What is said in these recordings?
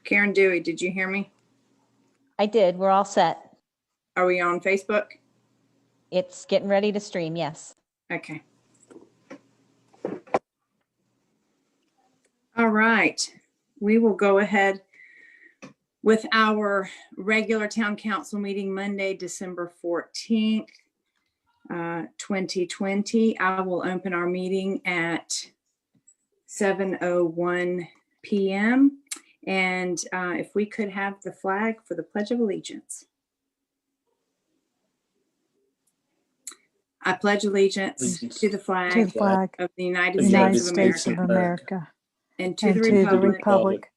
Karen Dewey, did you hear me? I did. We're all set. Are we on Facebook? It's getting ready to stream. Yes. Okay. All right. We will go ahead with our regular town council meeting Monday, December 14th, 2020. I will open our meeting at 7:01 p.m. And if we could have the flag for the Pledge of Allegiance. I pledge allegiance to the flag of the United States of America and to the republic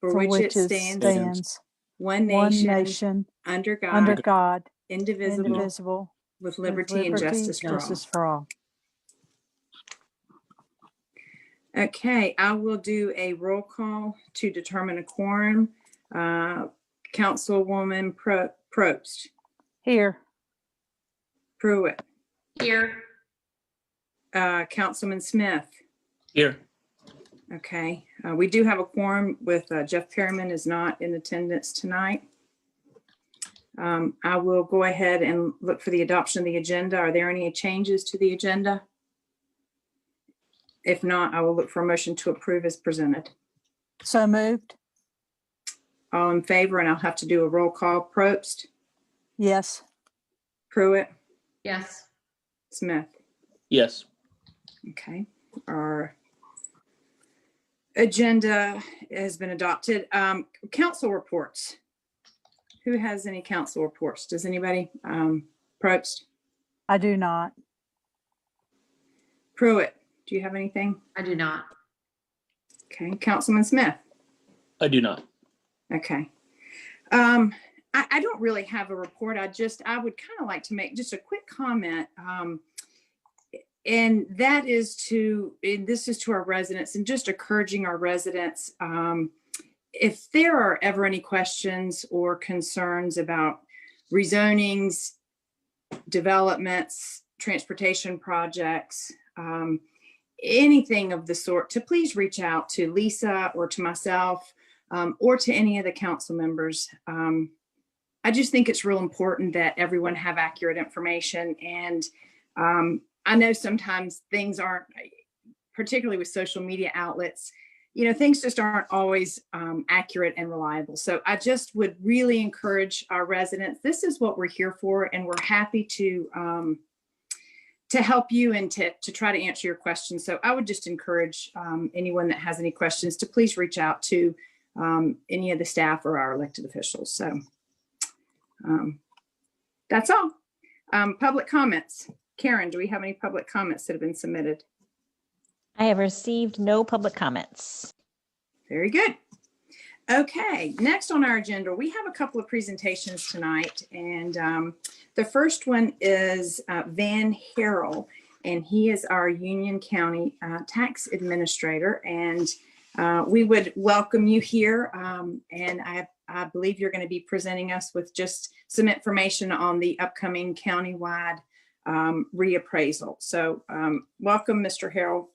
for which it stands, one nation, under God, indivisible, with liberty and justice for all. Okay, I will do a roll call to determine a quorum. Councilwoman Probst. Here. Pruitt. Here. Councilman Smith. Here. Okay, we do have a quorum with Jeff Perryman is not in attendance tonight. I will go ahead and look for the adoption of the agenda. Are there any changes to the agenda? If not, I will look for a motion to approve as presented. So moved. All in favor, and I'll have to do a roll call. Probst. Yes. Pruitt. Yes. Smith. Yes. Okay, our agenda has been adopted. Council reports. Who has any council reports? Does anybody? Probst. I do not. Pruitt, do you have anything? I do not. Okay, Councilman Smith. I do not. Okay. I don't really have a report. I would kind of like to make just a quick comment. And that is this is to our residents and just encouraging our residents. If there are ever any questions or concerns about rezonings, developments, transportation projects, anything of the sort, to please reach out to Lisa or to myself or to any of the council members. I just think it's real important that everyone have accurate information. And I know sometimes things aren't, particularly with social media outlets, things just aren't always accurate and reliable. So I just would really encourage our residents. This is what we're here for, and we're happy to help you and to try to answer your questions. So I would just encourage anyone that has any questions to please reach out to any of the staff or our elected officials. So that's all. Public comments. Karen, do we have any public comments that have been submitted? I have received no public comments. Very good. Okay, next on our agenda, we have a couple of presentations tonight. And the first one is Van Harrell, and he is our Union County tax administrator. And we would welcome you here. And I believe you're going to be presenting us with just some information on the upcoming countywide reappraisal. So welcome, Mr. Harrell.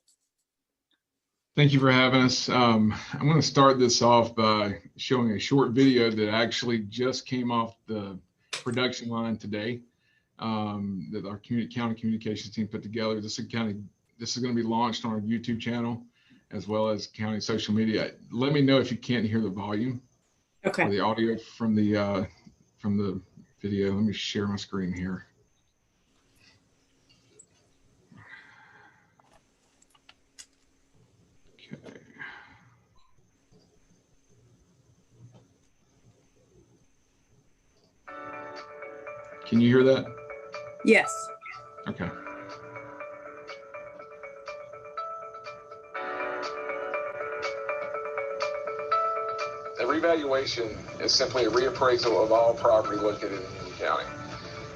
Thank you for having us. I'm going to start this off by showing a short video that actually just came off the production line today that our county communications team put together. This is going to be launched on our YouTube channel as well as county social media. Let me know if you can't hear the volume. Okay. Or the audio from the video. Let me share my screen here. Okay. Can you hear that? Yes. Okay. A revaluation is simply a reappraisal of all property located in Union County.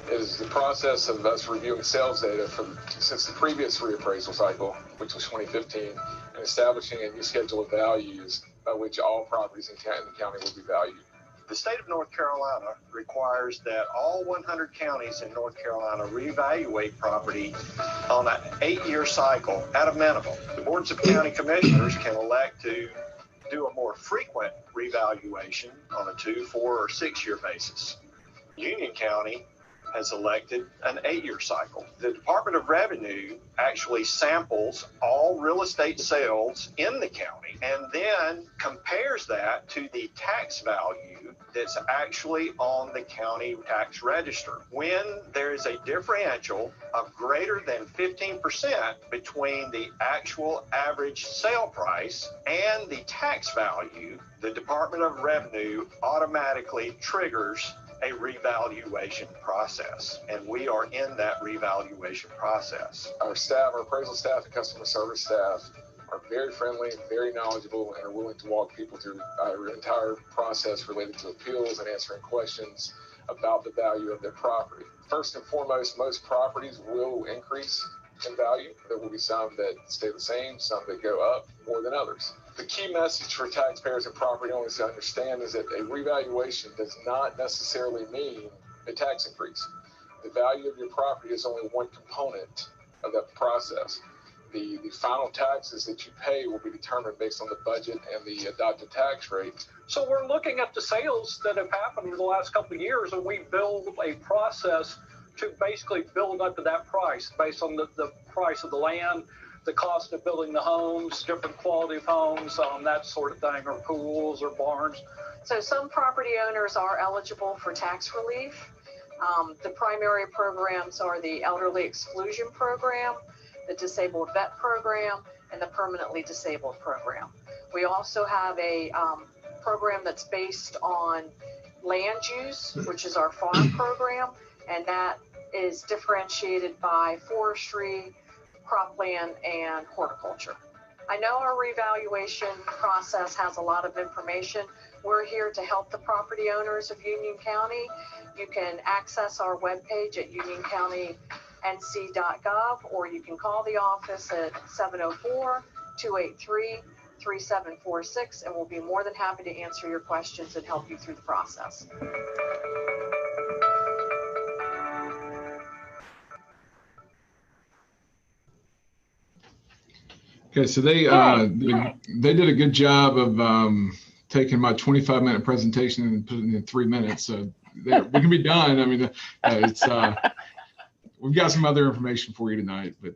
It is the process of us reviewing sales data since the previous reappraisal cycle, which was 2015, and establishing a new schedule of values by which all properties in the county will be valued. The state of North Carolina requires that all 100 counties in North Carolina reevaluate property on an 8-year cycle at a minimum. The boards of county commissioners can elect to do a more frequent revaluation on a 2, 4, or 6-year basis. Union County has elected an 8-year cycle. The Department of Revenue actually samples all real estate sales in the county and then compares that to the tax value that's actually on the county tax register. When there is a differential of greater than 15% between the actual average sale price and the tax value, the Department of Revenue automatically triggers a revaluation process, and we are in that revaluation process. Our staff, our appraisal staff and customer service staff are very friendly, very knowledgeable, and are willing to walk people through our entire process related to appeals and answering questions about the value of their property. First and foremost, most properties will increase in value. There will be some that stay the same, some that go up more than others. The key message for taxpayers and property owners to understand is that a revaluation does not necessarily mean a tax increase. The value of your property is only one component of that process. The final taxes that you pay will be determined based on the budget and the adopted tax rate. So we're looking at the sales that have happened in the last couple of years, and we build a process to basically build up to that price based on the price of the land, the cost of building the homes, different quality of homes, that sort of thing, or pools or barns. So some property owners are eligible for tax relief. The primary programs are the Elderly Exclusion Program, the Disabled Vet Program, and the Permanently Disabled Program. We also have a program that's based on land use, which is our farm program, and that is differentiated by forestry, cropland, and horticulture. I know our revaluation process has a lot of information. We're here to help the property owners of Union County. You can access our webpage at unioncounty.nc.gov, or you can call the office at 704-283-3746, and we'll be more than happy to answer your questions and help you through the process. Okay, so they did a good job of taking my 25-minute presentation and putting it in 3 minutes. So we can be done. I mean, we've got some other information for you tonight, but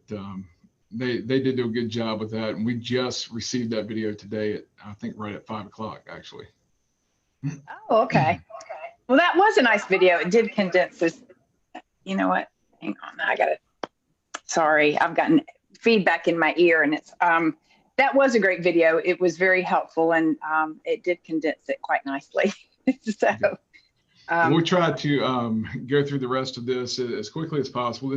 they did do a good job with that. And we just received that video today at, I think, right at 5 o'clock, actually. Oh, okay. Well, that was a nice video. It did condense this. You know what? Hang on. I got it. Sorry, I've gotten feedback in my ear, and it's that was a great video. It was very helpful, and it did condense it quite nicely. So we'll try to go through the rest of this as quickly as possible.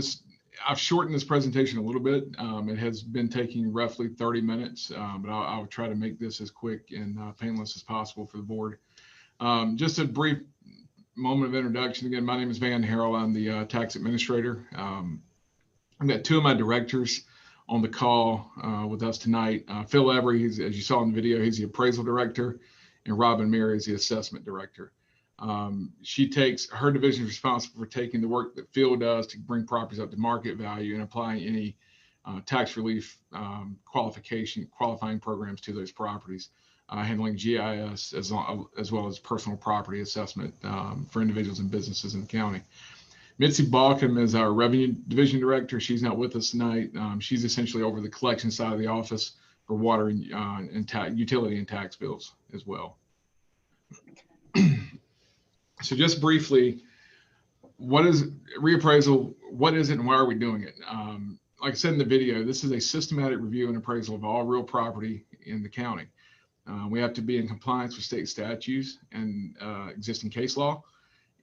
I've shortened this presentation a little bit. It has been taking roughly 30 minutes, but I'll try to make this as quick and painless as possible for the board. Just a brief moment of introduction. Again, my name is Van Harrell. I'm the tax administrator. I've got two of my directors on the call with us tonight. Phil Every, as you saw in the video, he's the appraisal director, and Robin Meir is the assessment director. She takes, her division is responsible for taking the work that Phil does to bring properties up to market value and applying any tax relief qualifying programs to those properties, handling GIS as well as personal property assessment for individuals and businesses in the county. Mitzi Balcom is our revenue division director. She's not with us tonight. She's essentially over the collection side of the office for water and utility and tax bills as well. So just briefly, what is reappraisal? What is it and why are we doing it? Like I said in the video, this is a systematic review and appraisal of all real property in the county. We have to be in compliance with state statutes and existing case law.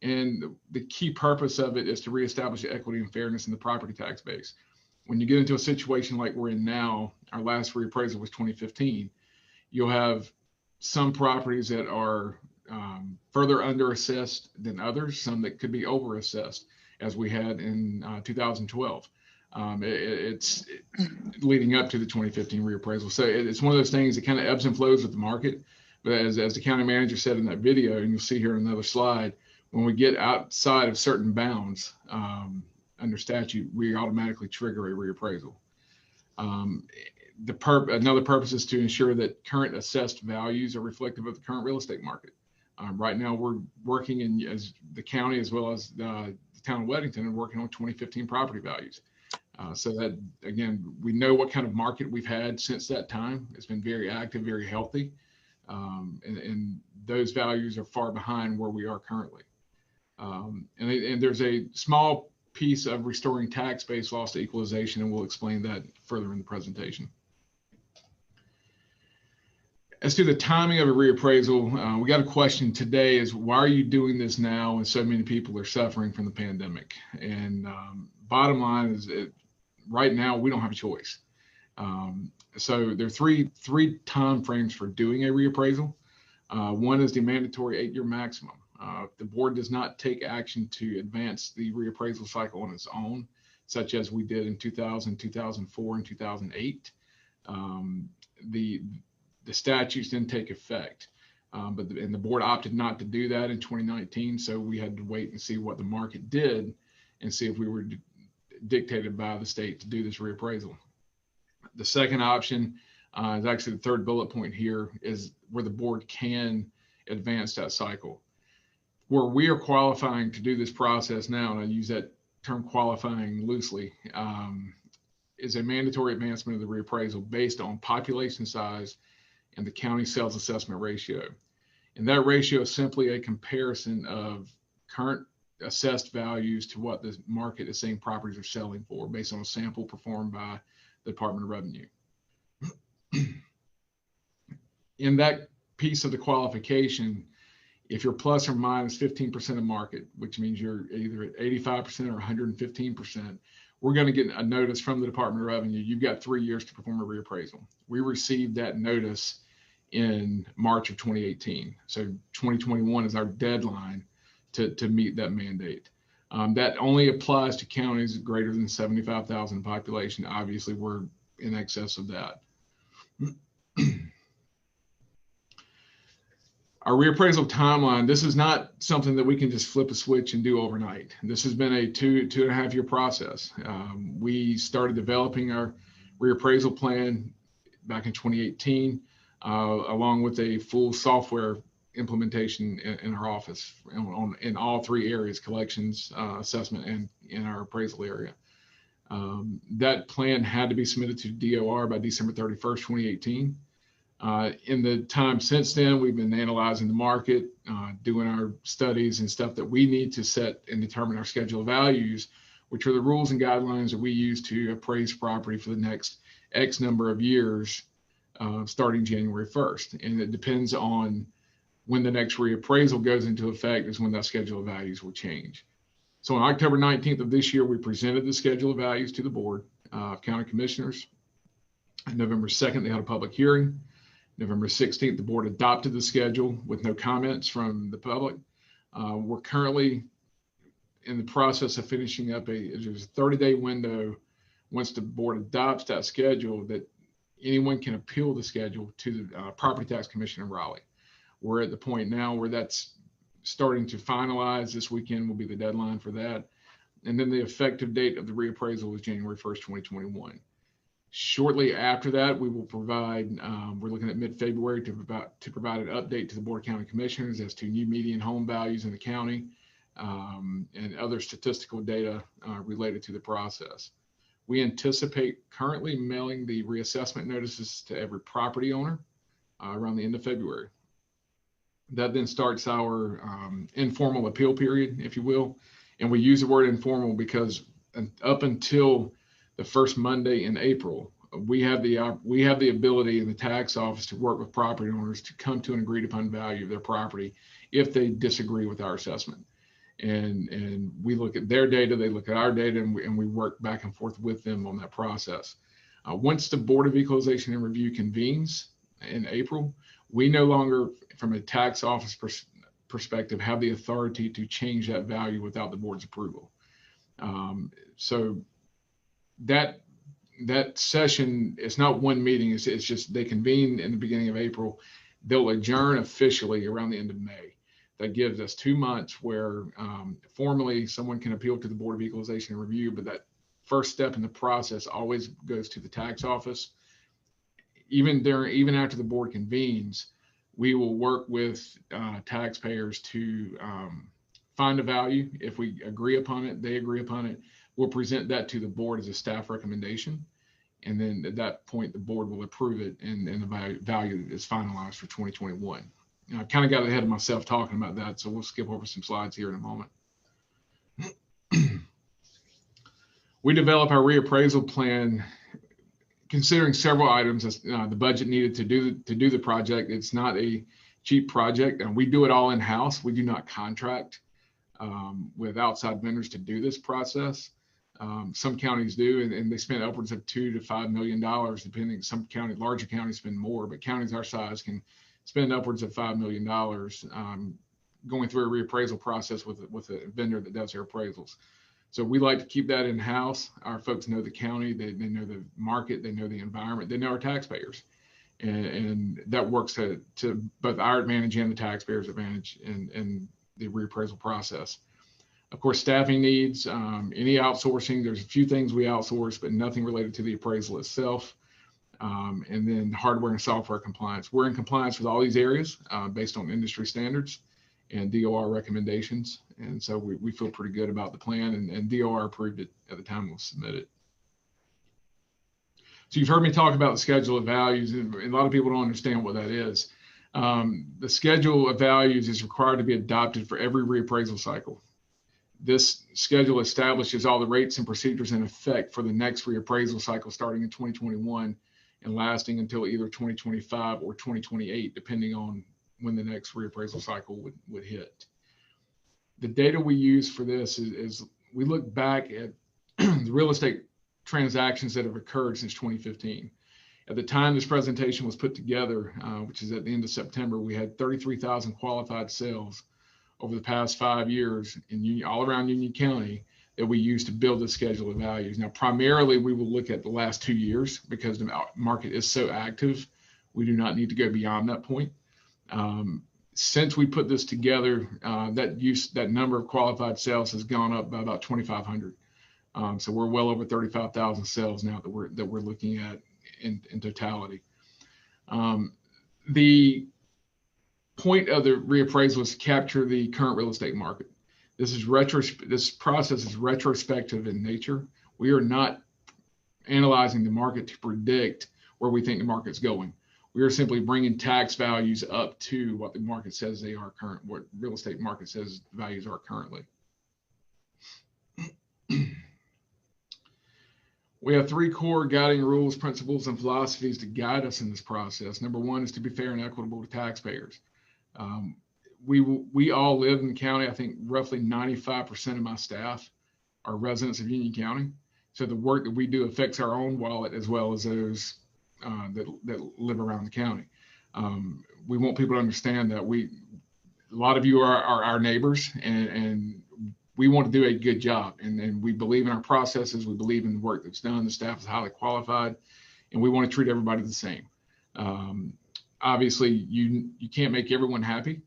And the key purpose of it is to reestablish equity and fairness in the property tax base. When you get into a situation like we're in now, our last reappraisal was 2015, you'll have some properties that are further under assessed than others, some that could be over assessed, as we had in 2012. It's leading up to the 2015 reappraisal. So it's one of those things that kind of ebbs and flows with the market. But as the county manager said in that video, and you'll see here in another slide, when we get outside of certain bounds under statute, we automatically trigger a reappraisal. Another purpose is to ensure that current assessed values are reflective of the current real estate market. Right now, we're working as the county as well as the town of Weddington and working on 2015 property values. So that, again, we know what kind of market we've had since that time. It's been very active, very healthy. And those values are far behind where we are currently. And there's a small piece of restoring tax base loss to equalization, and we'll explain that further in the presentation. As to the timing of a reappraisal, we got a question today is, why are you doing this now when so many people are suffering from the pandemic? And bottom line is, right now, we don't have a choice. So there are three time frames for doing a reappraisal. One is the mandatory 8-year maximum. If the board does not take action to advance the reappraisal cycle on its own, such as we did in 2000, 2004, and 2008, the statutes didn't take effect. But the board opted not to do that in 2019, so we had to wait and see what the market did and see if we were dictated by the state to do this reappraisal. The second option is actually the third bullet point here, is where the board can advance that cycle. Where we are qualifying to do this process now, and I use that term qualifying loosely, is a mandatory advancement of the reappraisal based on population size and the county sales assessment ratio. And that ratio is simply a comparison of current assessed values to what the market is saying properties are selling for based on a sample performed by the Department of Revenue. In that piece of the qualification, if you're plus or minus 15% of market, which means you're either at 85% or 115%, we're going to get a notice from the Department of Revenue. You've got 3 years to perform a reappraisal. We received that notice in March of 2018. So 2021 is our deadline to meet that mandate. That only applies to counties greater than 75,000 population. Obviously, we're in excess of that. Our reappraisal timeline, this is not something that we can just flip a switch and do overnight. This has been a two and a half year process. We started developing our reappraisal plan back in 2018, along with a full software implementation in our office in all three areas: collections, assessment, and in our appraisal area. That plan had to be submitted to DOR by December 31st, 2018. In the time since then, we've been analyzing the market, doing our studies and stuff that we need to set and determine our schedule of values, which are the rules and guidelines that we use to appraise property for the next X number of years, starting January 1st. And it depends on when the next reappraisal goes into effect is when that schedule of values will change. So on October 19th of this year, we presented the schedule of values to the Board of County Commissioners. On November 2nd, they had a public hearing. November 16th, the board adopted the schedule with no comments from the public. We're currently in the process of finishing up there's a 30-day window once the board adopts that schedule that anyone can appeal the schedule to the Property Tax Commission in Raleigh. We're at the point now where that's starting to finalize. This weekend will be the deadline for that. And then the effective date of the reappraisal is January 1st, 2021. Shortly after that, we will provide, we're looking at mid-February to provide an update to the Board of County Commissioners as to new median home values in the county and other statistical data related to the process. We anticipate currently mailing the reassessment notices to every property owner around the end of February. That then starts our informal appeal period, if you will. And we use the word informal because up until the first Monday in April, we have the ability in the tax office to work with property owners to come to an agreed upon value of their property if they disagree with our assessment. And we look at their data, they look at our data, and we work back and forth with them on that process. Once the Board of Equalization and Review convenes in April, we no longer, from a tax office perspective, have the authority to change that value without the board's approval. So that session, it's not one meeting, it's just they convene in the beginning of April. They'll adjourn officially around the end of May. That gives us 2 months where formally someone can appeal to the Board of Equalization and Review, but that first step in the process always goes to the tax office. Even after the board convenes, we will work with taxpayers to find a value. If we agree upon it, they agree upon it, we'll present that to the board as a staff recommendation. And then at that point, the board will approve it, and the value is finalized for 2021. I kind of got ahead of myself talking about that, so we'll skip over some slides here in a moment. We develop our reappraisal plan considering several items. The budget needed to do the project. It's not a cheap project, and we do it all in-house. We do not contract with outside vendors to do this process. Some counties do, and they spend upwards of $2 to $5 million, depending. Some counties, larger counties, spend more, but counties our size can spend upwards of $5 million going through a reappraisal process with a vendor that does their appraisals. So we like to keep that in-house. Our folks know the county, they know the market, they know the environment, they know our taxpayers, and that works to both our advantage and the taxpayers' advantage in the reappraisal process. Of course, staffing needs, any outsourcing, there's a few things we outsource, but nothing related to the appraisal itself. And then hardware and software compliance. We're in compliance with all these areas based on industry standards and DOR recommendations. And so we feel pretty good about the plan, and DOR approved it at the time it was submitted. So you've heard me talk about the schedule of values, and a lot of people don't understand what that is. The schedule of values is required to be adopted for every reappraisal cycle. This schedule establishes all the rates and procedures in effect for the next reappraisal cycle starting in 2021 and lasting until either 2025 or 2028, depending on when the next reappraisal cycle would hit. The data we use for this is we look back at the real estate transactions that have occurred since 2015. At the time this presentation was put together, which is at the end of September, we had 33,000 qualified sales over the past 5 years all around Union County that we use to build the schedule of values. Now, primarily, we will look at the last 2 years because the market is so active. We do not need to go beyond that point. Since we put this together, that number of qualified sales has gone up by about 2,500. So we're well over 35,000 sales now that we're looking at in totality. The point of the reappraisal is to capture the current real estate market. This process is retrospective in nature. We are not analyzing the market to predict where we think the market's going. We are simply bringing tax values up to what the market says they are what real estate market says values are currently. We have 3 core guiding rules, principles, and philosophies to guide us in this process. Number 1 is to be fair and equitable to taxpayers. We all live in the county. I think roughly 95% of my staff are residents of Union County. So the work that we do affects our own wallet as well as those that live around the county. We want people to understand that a lot of you are our neighbors, and we want to do a good job. And we believe in our processes. We believe in the work that's done. The staff is highly qualified, and we want to treat everybody the same. Obviously, you can't make everyone happy.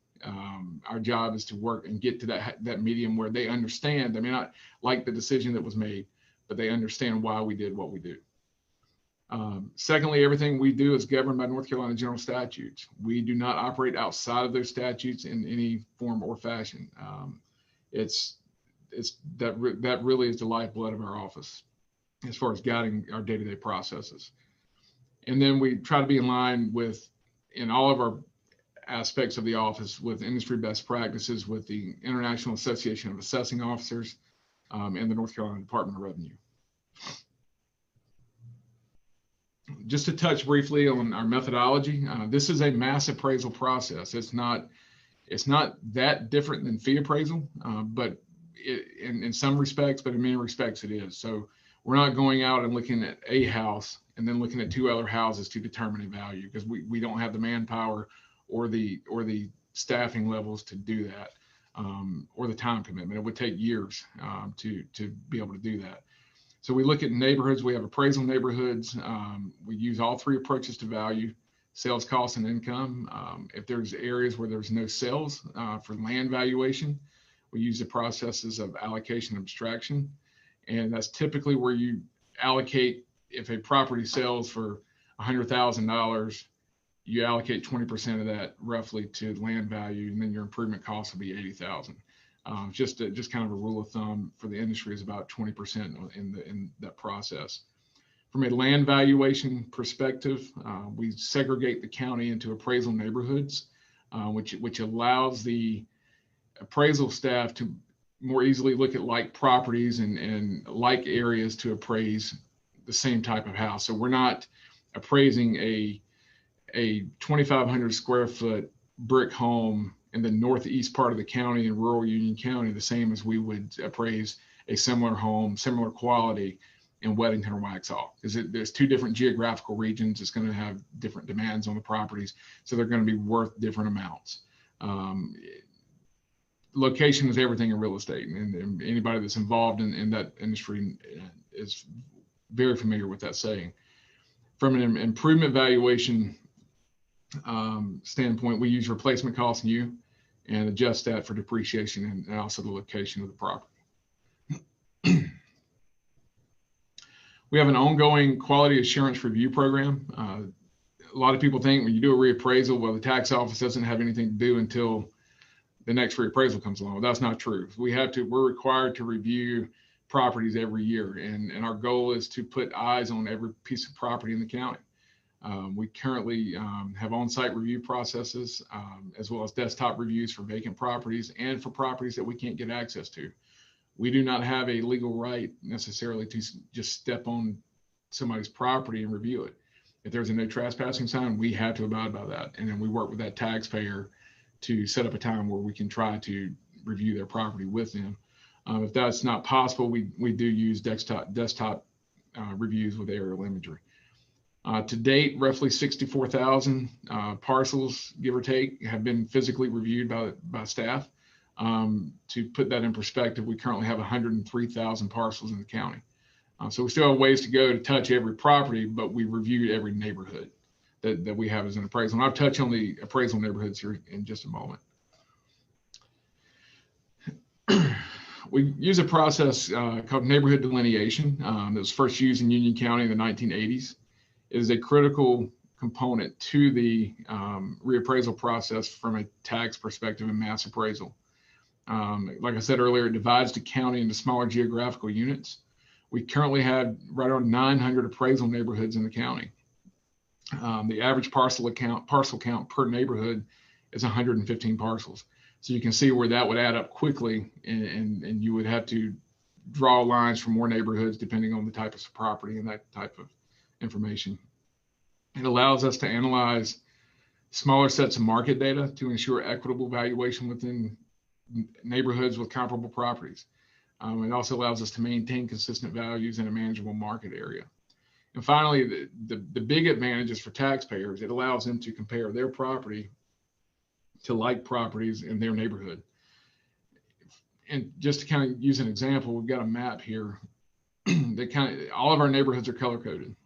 Our job is to work and get to that medium where they understand. They may not like the decision that was made, but they understand why we did what we do. Secondly, everything we do is governed by North Carolina general statutes. We do not operate outside of those statutes in any form or fashion. That really is the lifeblood of our office as far as guiding our day-to-day processes. And then we try to be in line in all of our aspects of the office with industry best practices with the International Association of Assessing Officers and the North Carolina Department of Revenue. Just to touch briefly on our methodology, this is a mass appraisal process. It's not that different than fee appraisal, but in some respects, but in many respects it is. So we're not going out and looking at a house and then looking at 2 other houses to determine a value, because we don't have the manpower or the staffing levels to do that, or the time commitment. It would take years to be able to do that. So we look at neighborhoods. We have appraisal neighborhoods. We use all 3 approaches to value: sales, cost, and income. If there's areas where there's no sales for land valuation, we use the processes of allocation and abstraction. And that's typically where you allocate, if a property sells for $100,000, you allocate 20% of that roughly to land value, and then your improvement cost will be $80,000. Just kind of a rule of thumb for the industry is about 20% in that process. From a land valuation perspective, we segregate the county into appraisal neighborhoods, which allows the appraisal staff to more easily look at like properties and like areas to appraise the same type of house. So we're not appraising a 2,500 square foot brick home in the northeast part of the county in rural Union County the same as we would appraise a similar home, similar quality in Weddington or Waxhaw, because there's two different geographical regions. It's going to have different demands on the properties, so they're going to be worth different amounts. Location is everything in real estate, and anybody that's involved in that industry is very familiar with that saying. From an improvement valuation standpoint, we use replacement cost new and adjust that for depreciation and also the location of the property. We have an ongoing quality assurance review program. A lot of people think when you do a reappraisal, well, the tax office doesn't have anything to do until the next reappraisal comes along. Well, that's not true. We're required to review properties every year, and our goal is to put eyes on every piece of property in the county. We currently have on-site review processes, as well as desktop reviews for vacant properties and for properties that we can't get access to. We do not have a legal right necessarily to just step on somebody's property and review it. If there's a no trespassing sign, we have to abide by that. And then we work with that taxpayer to set up a time where we can try to review their property with them. If that's not possible, we do use desktop reviews with aerial imagery. To date, roughly 64,000 parcels, give or take, have been physically reviewed by staff. To put that in perspective, we currently have 103,000 parcels in the county. So we still have ways to go to touch every property, but we reviewed every neighborhood that we have as an appraisal. And I'll touch on the appraisal neighborhoods here in just a moment. We use a process called neighborhood delineation that was first used in Union County in the 1980s. It is a critical component to the reappraisal process from a tax perspective and mass appraisal. Like I said earlier, it divides the county into smaller geographical units. We currently have right around 900 appraisal neighborhoods in the county. The average parcel count per neighborhood is 115 parcels. So you can see where that would add up quickly, and you would have to draw lines for more neighborhoods depending on the type of property and that type of information. It allows us to analyze smaller sets of market data to ensure equitable valuation within neighborhoods with comparable properties. It also allows us to maintain consistent values in a manageable market area. And finally, the big advantages for taxpayers, it allows them to compare their property to like properties in their neighborhood. And just to kind of use an example, we've got a map here that all of our neighborhoods are color coded.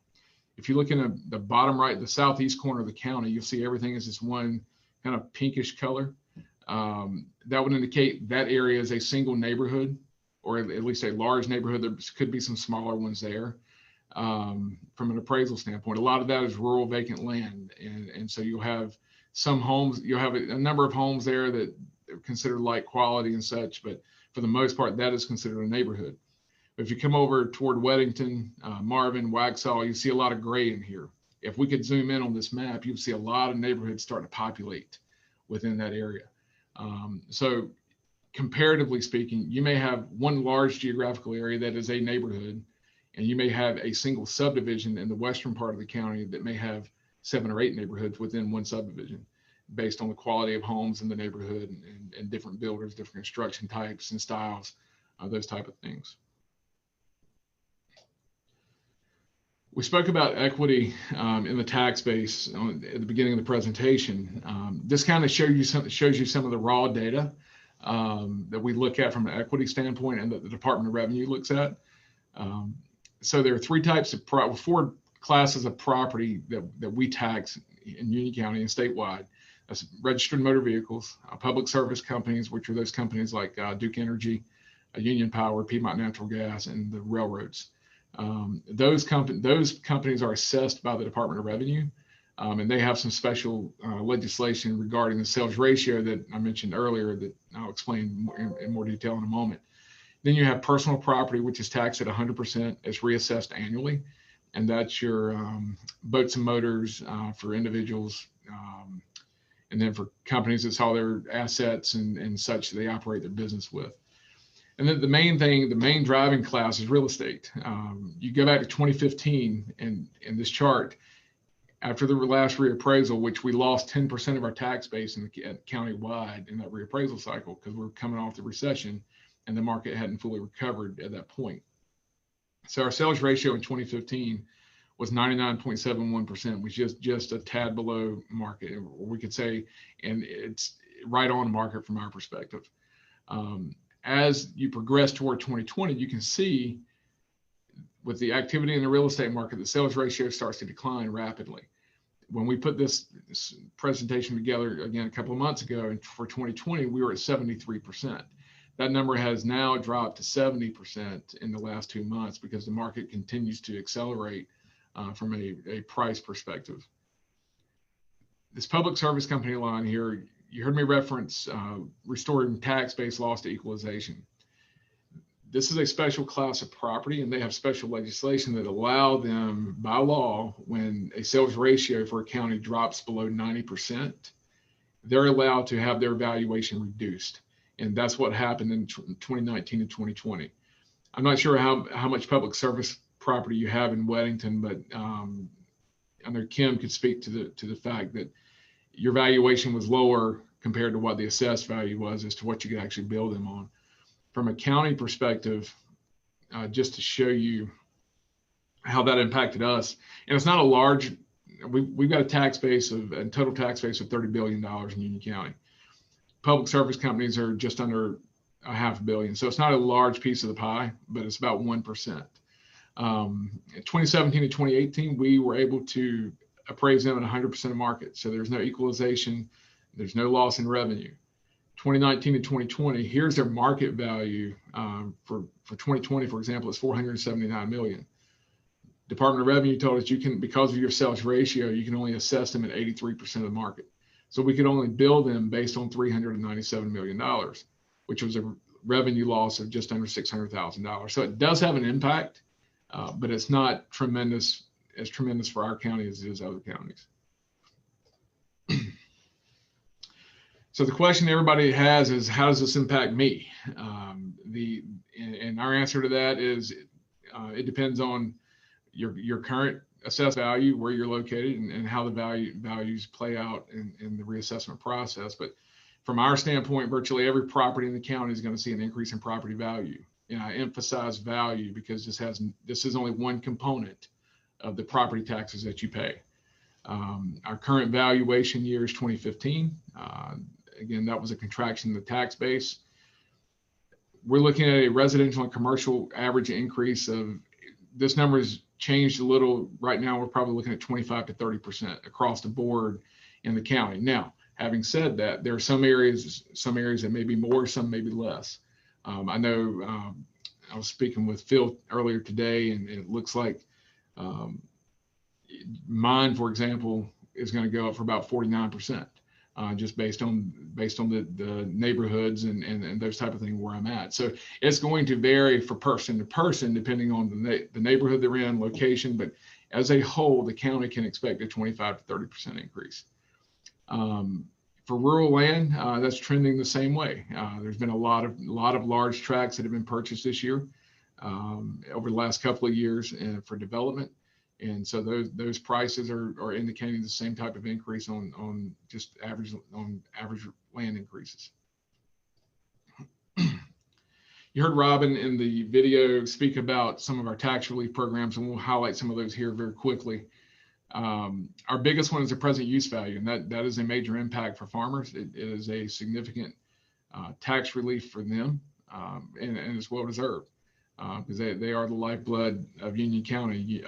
If you look in the bottom right, the southeast corner of the county, you'll see everything is this one kind of pinkish color. That would indicate that area is a single neighborhood, or at least a large neighborhood. There could be some smaller ones there. From an appraisal standpoint, a lot of that is rural vacant land. And so you'll have some homes, you'll have a number of homes there that are considered like quality and such, but for the most part, that is considered a neighborhood. If you come over toward Weddington, Marvin, Waxhaw, you see a lot of gray in here. If we could zoom in on this map, you'd see a lot of neighborhoods starting to populate within that area. So comparatively speaking, you may have one large geographical area that is a neighborhood, and you may have a single subdivision in the western part of the county that may have 7 or 8 neighborhoods within one subdivision based on the quality of homes in the neighborhood and different builders, different construction types and styles, those type of things. We spoke about equity in the tax base at the beginning of the presentation. This kind of shows you some of the raw data that we look at from an equity standpoint and that the Department of Revenue looks at. So there are 3 types of 4 classes of property that we tax in Union County and statewide. That's registered motor vehicles, public service companies, which are those companies like Duke Energy, Union Power, Piedmont Natural Gas, and the railroads. Those companies are assessed by the Department of Revenue, and they have some special legislation regarding the sales ratio that I mentioned earlier that I'll explain in more detail in a moment. Then you have personal property, which is taxed at 100%. It's reassessed annually, and that's your boats and motors for individuals, and then for companies, it's all their assets and such that they operate their business with. And then the main driving class is real estate. You go back to 2015, and in this chart, after the last reappraisal, which we lost 10% of our tax base in the county-wide in that reappraisal cycle because we're coming off the recession and the market hadn't fully recovered at that point. So our sales ratio in 2015 was 99.71%, which is just a tad below market, or we could say, and it's right on market from our perspective. As you progress toward 2020, you can see with the activity in the real estate market, the sales ratio starts to decline rapidly. When we put this presentation together again a couple of months ago, and for 2020, we were at 73%. That number has now dropped to 70% in the last 2 months because the market continues to accelerate from a price perspective. This public service company line here, you heard me reference restoring tax base loss to equalization. This is a special class of property, and they have special legislation that allow them by law, when a sales ratio for a county drops below 90%, they're allowed to have their valuation reduced. And that's what happened in 2019 and 2020. I'm not sure how much public service property you have in Weddington, but I know Kim could speak to the fact that your valuation was lower compared to what the assessed value was as to what you could actually build them on. From a county perspective, just to show you how that impacted us, and it's not a large, we've got a total tax base of $30 billion in Union County. Public service companies are just under $500 million. So it's not a large piece of the pie, but it's about 1%. In 2017 to 2018, we were able to appraise them at 100% of market. So there's no equalization, there's no loss in revenue. 2019 to 2020, here's their market value for 2020, for example, it's $479 million. Department of Revenue told us you can, because of your sales ratio, you can only assess them at 83% of the market. So we could only bill them based on $397 million, which was a revenue loss of just under $600,000. So it does have an impact, but it's not as tremendous for our county as it is other counties. So the question everybody has is, how does this impact me? And our answer to that is, it depends on your current assessed value, where you're located, and how the values play out in the reassessment process. But from our standpoint, virtually every property in the county is going to see an increase in property value. And I emphasize value because this is only one component of the property taxes that you pay. Our current valuation year is 2015. Again, that was a contraction in the tax base. We're looking at a residential and commercial average increase of, this number has changed a little. Right now, we're probably looking at 25 to 30% across the board in the county. Now, having said that, there are some areas that may be more, some may be less. I know I was speaking with Phil earlier today, and it looks like mine, for example, is going to go up for about 49%. Just based on the neighborhoods and those type of things where I'm at. So it's going to vary from person to person depending on the neighborhood they're in, location, but as a whole, the county can expect a 25 to 30% increase. For rural land, that's trending the same way. There's been a lot of large tracts that have been purchased this year over the last couple of years for development. And so those prices are indicating the same type of increase on average land increases. You heard Robin in the video speak about some of our tax relief programs, and we'll highlight some of those here very quickly. Our biggest one is the present use value, and that is a major impact for farmers. It is a significant tax relief for them, and it's well deserved. Because they are the lifeblood of Union County.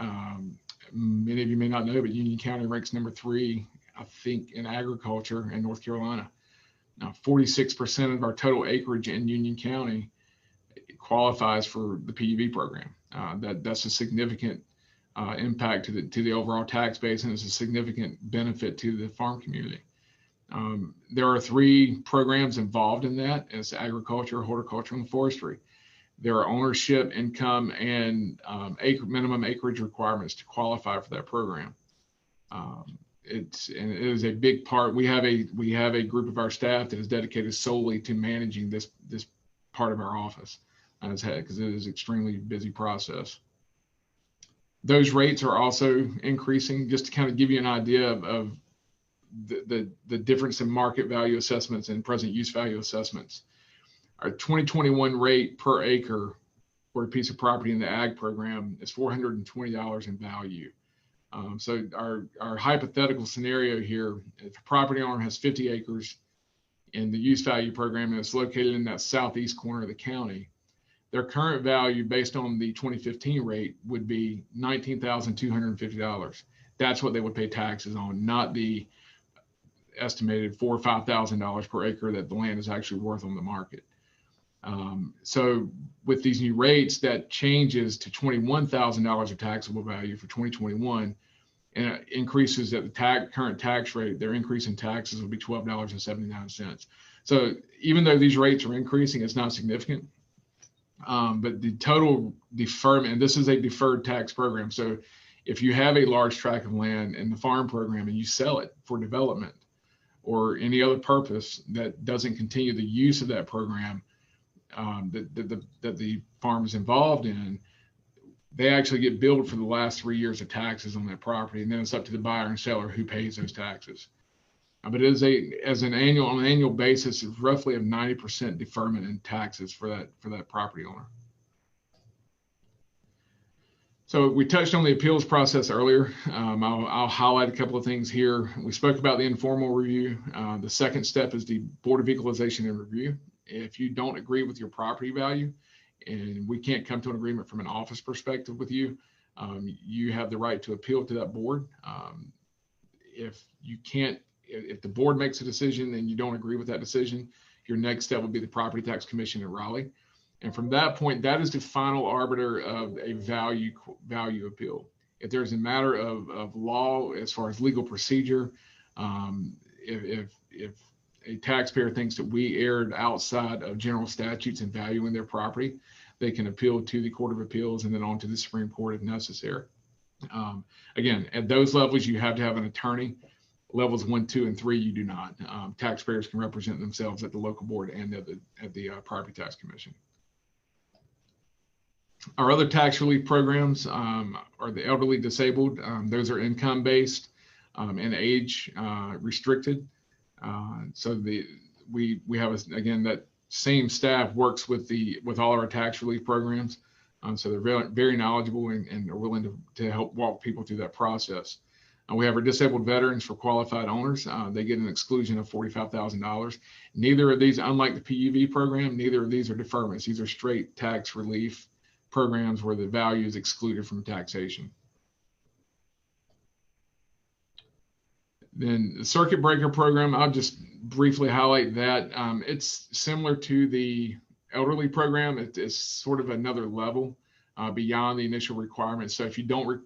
Many of you may not know, but Union County ranks number 3, I think, in agriculture in North Carolina. Now, 46% of our total acreage in Union County qualifies for the PUV program. That's a significant impact to the overall tax base, and it's a significant benefit to the farm community. There are 3 programs involved in that. It's agriculture, horticulture, and forestry. There are ownership, income, and minimum acreage requirements to qualify for that program. It is a big part. We have a group of our staff that is dedicated solely to managing this part of our office, because it is an extremely busy process. Those rates are also increasing. Just to kind of give you an idea of the difference in market value assessments and present use value assessments. Our 2021 rate per acre for a piece of property in the ag program is $420 in value. So our hypothetical scenario here, if a property owner has 50 acres in the use value program and it's located in that southeast corner of the county, their current value based on the 2015 rate would be $19,250. That's what they would pay taxes on, not the estimated $4,000 or $5,000 per acre that the land is actually worth on the market. So with these new rates, that changes to $21,000 of taxable value for 2021, and it increases at the current tax rate. Their increase in taxes will be $12.79. So even though these rates are increasing, it's not significant. But the total deferment, and this is a deferred tax program. So if you have a large tract of land in the farm program and you sell it for development or any other purpose that doesn't continue the use of that program, that the farm is involved in, they actually get billed for the last 3 years of taxes on that property, and then it's up to the buyer and seller who pays those taxes. But it is on an annual basis, it's roughly a 90% deferment in taxes for that property owner. So we touched on the appeals process earlier. I'll highlight a couple of things here. We spoke about the informal review. The second step is the Board of Equalization and Review. If you don't agree with your property value and we can't come to an agreement from an office perspective with you, you have the right to appeal to that board. If the board makes a decision and you don't agree with that decision, your next step would be the Property Tax Commission in Raleigh. And from that point, that is the final arbiter of a value appeal. If there's a matter of law as far as legal procedure, if a taxpayer thinks that we erred outside of general statutes in valuing their property, they can appeal to the Court of Appeals and then on to the Supreme Court if necessary. Again, at those levels, you have to have an attorney. Levels 1, 2, and 3, you do not. Taxpayers can represent themselves at the local board and at the Property Tax Commission. Our other tax relief programs are the elderly disabled. Those are income-based and age restricted. So we have, again, that same staff works with all of our tax relief programs. So they're very, very knowledgeable and are willing to help walk people through that process. We have our disabled veterans for qualified owners. They get an exclusion of $45,000. Neither of these, unlike the PUV program, neither of these are deferments. These are straight tax relief programs where the value is excluded from taxation. Then the circuit breaker program, I'll just briefly highlight that. It's similar to the elderly program. It's sort of another level beyond the initial requirements. So if you don't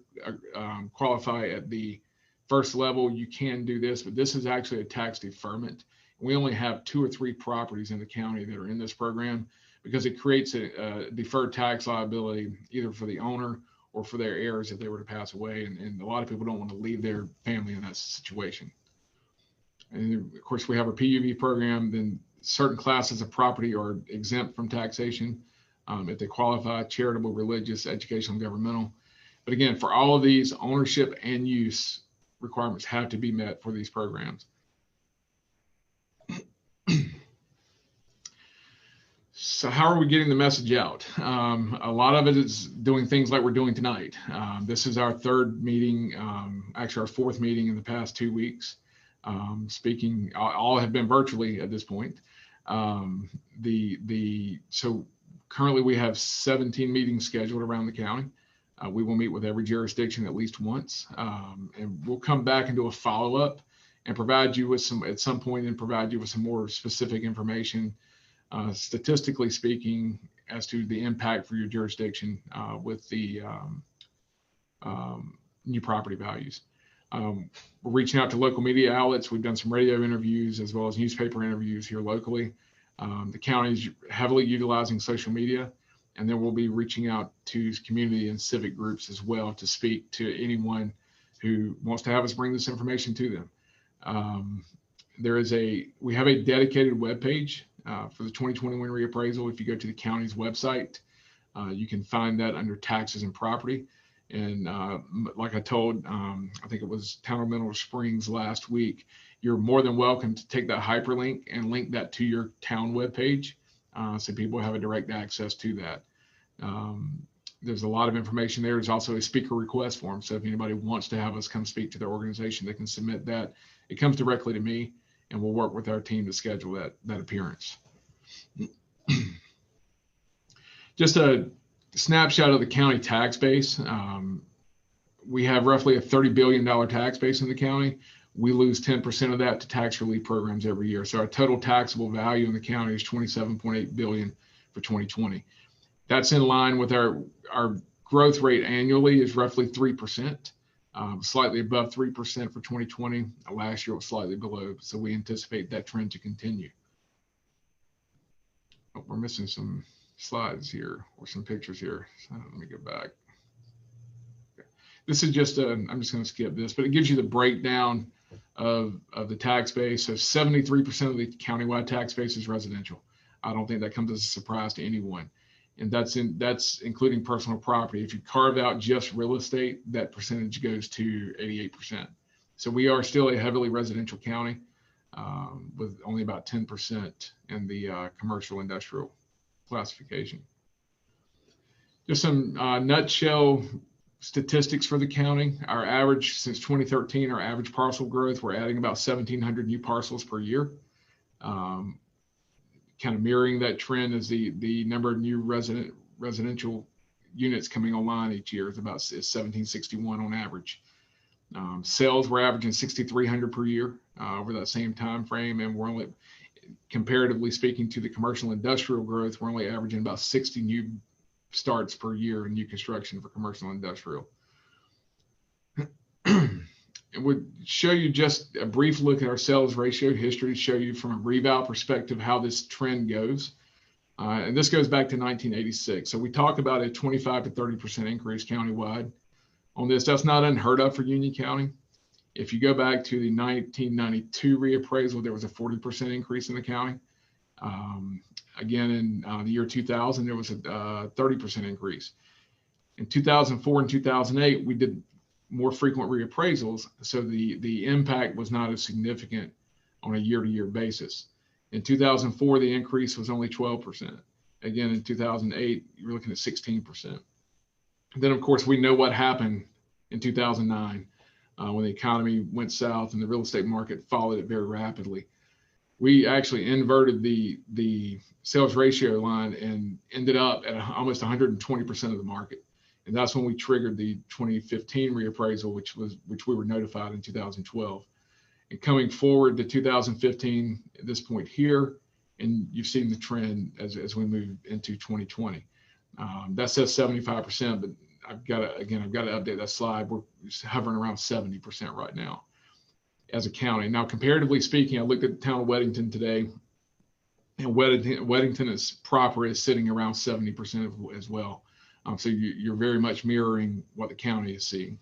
qualify at the first level, you can do this, but this is actually a tax deferment. We only have 2 or 3 properties in the county that are in this program because it creates a deferred tax liability either for the owner or for their heirs if they were to pass away. And a lot of people don't want to leave their family in that situation. And of course, we have a PUV program, then certain classes of property are exempt from taxation if they qualify: charitable, religious, educational, governmental. But again, for all of these, ownership and use requirements have to be met for these programs. So how are we getting the message out? A lot of it is doing things like we're doing tonight. This is our 3rd meeting, actually our 4th meeting in the past 2 weeks. Speaking, all have been virtually at this point. So currently we have 17 meetings scheduled around the county. We will meet with every jurisdiction at least once, and we'll come back and do a follow-up and provide you with some more specific information. Statistically speaking, as to the impact for your jurisdiction with the new property values. We're reaching out to local media outlets. We've done some radio interviews as well as newspaper interviews here locally. The county is heavily utilizing social media, and then we'll be reaching out to community and civic groups as well to speak to anyone who wants to have us bring this information to them. We have a dedicated webpage for the 2021 reappraisal. If you go to the county's website, you can find that under taxes and property. And like I told, I think it was Town of Mineral Springs last week, you're more than welcome to take that hyperlink and link that to your town webpage so people have a direct access to that. There's a lot of information there. There's also a speaker request form. So if anybody wants to have us come speak to their organization, they can submit that. It comes directly to me, and we'll work with our team to schedule that appearance. Just a snapshot of the county tax base. We have roughly a $30 billion tax base in the county. We lose 10% of that to tax relief programs every year. So our total taxable value in the county is $27.8 billion for 2020. That's in line with our growth rate annually is roughly 3%, slightly above 3% for 2020. Last year was slightly below, so we anticipate that trend to continue. Oh, we're missing some slides here or some pictures here. So let me go back. Okay. This is just I'm just going to skip this, but it gives you the breakdown of the tax base. So 73% of the countywide tax base is residential. I don't think that comes as a surprise to anyone. And that's including personal property. If you carve out just real estate, that percentage goes to 88%. So we are still a heavily residential county with only about 10% in the commercial industrial classification. Just some nutshell statistics for the county. Our average since 2013, our average parcel growth, we're adding about 1,700 new parcels per year. Kind of mirroring that trend is the number of new residential units coming online each year is 1761 on average. Sales, we're averaging 6,300 per year over that same time frame, and we're only, comparatively speaking to the commercial industrial growth, we're only averaging about 60 new starts per year in new construction for commercial industrial. It would show you just a brief look at our sales ratio history to show you from a reval perspective how this trend goes. And this goes back to 1986. So we talk about a 25 to 30% increase countywide on this. That's not unheard of for Union County. If you go back to the 1992 reappraisal, there was a 40% increase in the county. Again, in the year 2000, there was a 30% increase. In 2004 and 2008, we did more frequent reappraisals, so the impact was not as significant on a year-to-year basis. In 2004, the increase was only 12%. Again, in 2008, you're looking at 16%. Then, of course, we know what happened in 2009 when the economy went south and the real estate market followed it very rapidly. We actually inverted the sales ratio line and ended up at almost 120% of the market. And that's when we triggered the 2015 reappraisal, which we were notified in 2012. And coming forward to 2015, at this point here, and you've seen the trend as we move into 2020. That says 75%, but I've got to update that slide. We're hovering around 70% right now as a county. Now, comparatively speaking, I looked at the town of Weddington today, and Weddington is proper is sitting around 70% as well. So you're very much mirroring what the county is seeing.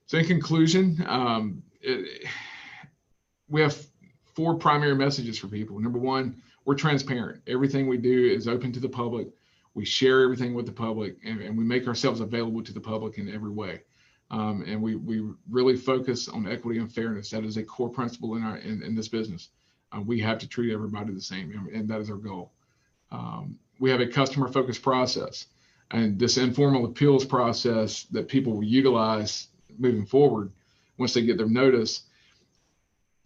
So in conclusion, we have 4 primary messages for people. Number 1, we're transparent. Everything we do is open to the public. We share everything with the public, and we make ourselves available to the public in every way. And we really focus on equity and fairness. That is a core principle in this business. We have to treat everybody the same, and that is our goal. We have a customer-focused process, and this informal appeals process that people will utilize moving forward once they get their notice.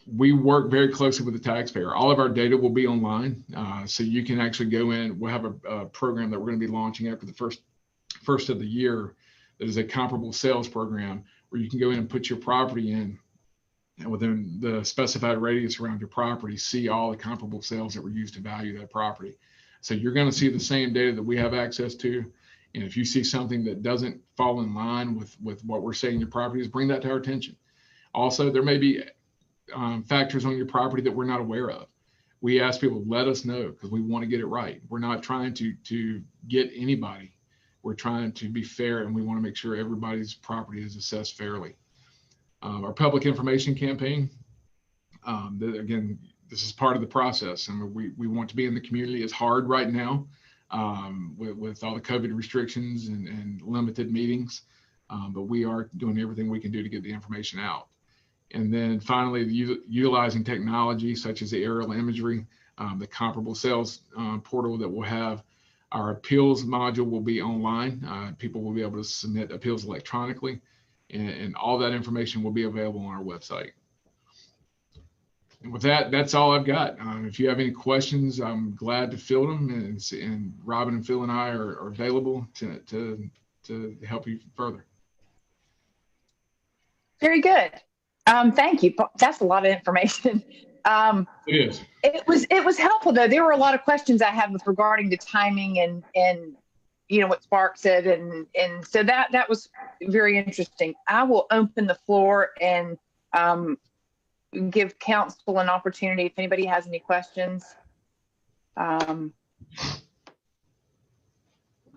We work very closely with the taxpayer. All of our data will be online, so you can actually go in. We'll have a program that we're going to be launching after the first of the year that is a comparable sales program where you can go in and put your property in and within the specified radius around your property, see all the comparable sales that were used to value that property. So you're going to see the same data that we have access to. And if you see something that doesn't fall in line with what we're saying your property is, bring that to our attention. Also, there may be factors on your property that we're not aware of. We ask people, let us know, because we want to get it right. We're not trying to get anybody. We're trying to be fair, and we want to make sure everybody's property is assessed fairly. Our public information campaign, again, this is part of the process, and we want to be in the community. It's hard right now with all the COVID restrictions and limited meetings, but we are doing everything we can do to get the information out. And then finally, utilizing technology such as the aerial imagery, the comparable sales portal that we'll have. Our appeals module will be online. People will be able to submit appeals electronically, and all that information will be available on our website. And with that, that's all I've got. If you have any questions, I'm glad to field them, and Robin and Phil and I are available to help you further. Very good. Thank you. That's a lot of information. It is. It was helpful though. There were a lot of questions I had with regarding to timing and what Spark said, and so that was very interesting. I will open the floor and give council an opportunity if anybody has any questions. I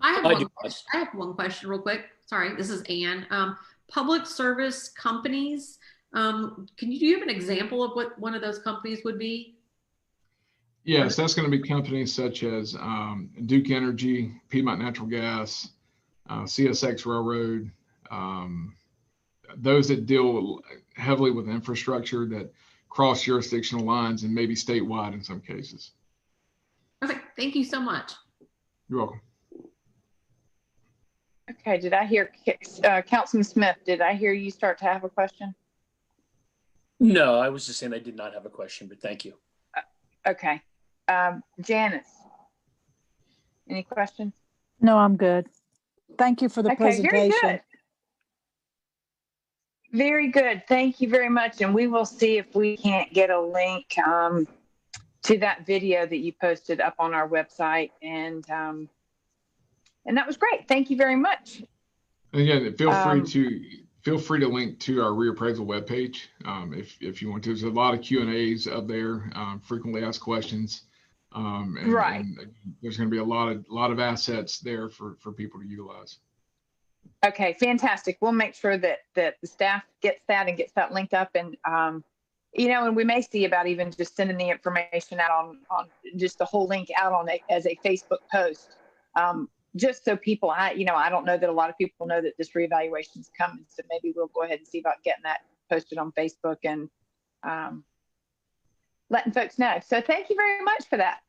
have one question real quick. Sorry, this is Ann. Public service companies. Do you have an example of what one of those companies would be? Yes, that's going to be companies such as Duke Energy, Piedmont Natural Gas, CSX Railroad, those that deal heavily with infrastructure that cross jurisdictional lines and maybe statewide in some cases. Okay, thank you so much. You're welcome. Okay, did I hear Councilman Smith? Did I hear you start to have a question? No, I was just saying I did not have a question, but thank you. Okay. Janice, any questions? No, I'm good. Thank you for the presentation. Very good. Very good. Thank you very much. And we will see if we can't get a link to that video that you posted up on our website. And that was great. Thank you very much. And again, feel free to link to our reappraisal webpage if you want to. There's a lot of Q&As up there, frequently asked questions. Right. And there's going to be a lot of assets there for people to utilize. Okay, fantastic. We'll make sure that the staff gets that and gets that linked up, and and we may see about even just sending the information out on just the whole link out on as a Facebook post, just so people, I don't know that a lot of people know that this reevaluation is coming, so maybe we'll go ahead and see about getting that posted on Facebook and letting folks know. So thank you very much for that.